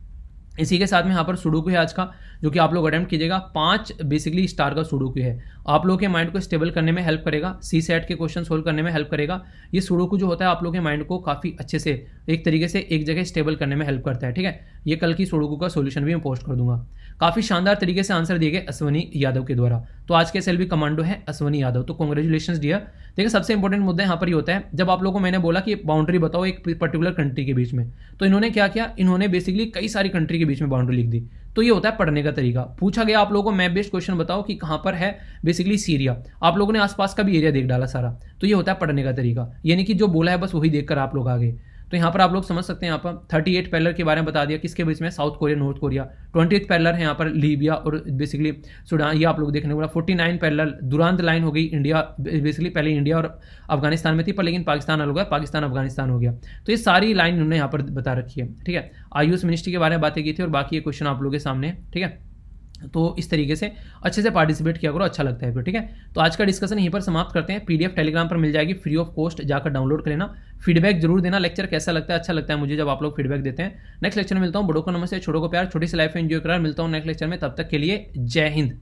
इसी के साथ में यहाँ पर सुडोकू है आज का, जो कि आप लोग अटेम्प्ट कीजिएगा। 5 बेसिकली स्टार का सुडोकू है, आप लोगों के माइंड को स्टेबल करने में हेल्प करेगा, CSAT के क्वेश्चन सोल्व करने में हेल्प करेगा। ये सुडोकू जो होता है आप लोगों के माइंड को काफ़ी अच्छे से एक तरीके से एक जगह स्टेबल करने में हेल्प करता है, ठीक है। ये कल की सुडोकू का सोल्यूशन भी मैं पोस्ट कर दूंगा। काफ़ी शानदार तरीके से आंसर दिए गए अश्वनी यादव के द्वारा। तो आज के SLV कमांडो है अश्वनी यादव, तो कॉन्ग्रेचुलेशन डियर। देखिए सबसे इंपॉर्टेंट मुद्दा यहाँ पर ये होता है, जब आप लोगों को मैंने बोला कि बाउंड्री बताओ एक पर्टिकुलर कंट्री के बीच में, तो इन्होंने क्या किया, इन्होंने बेसिकली कई सारी कंट्री के बीच में बाउंड्री लिख दी। तो ये होता है पढ़ने का तरीका। पूछा गया आप लोगों को मैप बेस्ड क्वेश्चन बताओ कि कहाँ पर है बेसिकली सीरिया, आप लोगों ने आसपास का भी एरिया देख डाला सारा, तो ये होता है पढ़ने का तरीका। यानी कि जो बोला है बस वही देखकर आप लोग आ गए। तो यहाँ पर आप लोग समझ सकते हैं, यहाँ पर 38 पैरेलल के बारे में बता दिया, किसके बीच में, south Korea north Korea. 28 parallel है यहाँ पर लीबिया और बेसिकली सूडान, ये आप लोग देखने को मिला। 49 पैरेलल दुरांत लाइन हो गई इंडिया, बेसिकली पहले इंडिया और अफगानिस्तान में थी, पर लेकिन पाकिस्तान अलग हो गया, पाकिस्तान अफगानिस्तान हो गया। तो ये सारी लाइन उन्होंने यहाँ पर बता रखी है, ठीक है। आयुष मिनिस्ट्री के बारे में बातें की थी, और बाकी ये क्वेश्चन आप लोगों के सामने है, ठीक है। तो इस तरीके से अच्छे से पार्टिसिपेट किया करो, अच्छा लगता है फिर, ठीक है। तो आज का डिस्कशन यहीं पर समाप्त करते हैं। PDF टेलीग्राम पर मिल जाएगी फ्री ऑफ कॉस्ट, जाकर डाउनलोड कर लेना। फीडबैक जरूर देना, लेक्चर कैसा लगता है, अच्छा लगता है मुझे जब आप लोग फीडबैक देते हैं। नेक्स्ट लेक्चर में मिलता हूँ, बड़ों को नमस्ते, छोटों को प्यार, छोटी सी लाइफ में एंजॉय करार। मिलता हूँ नेक्स्ट लेक्चर में, तब तक के लिए जय हिंद।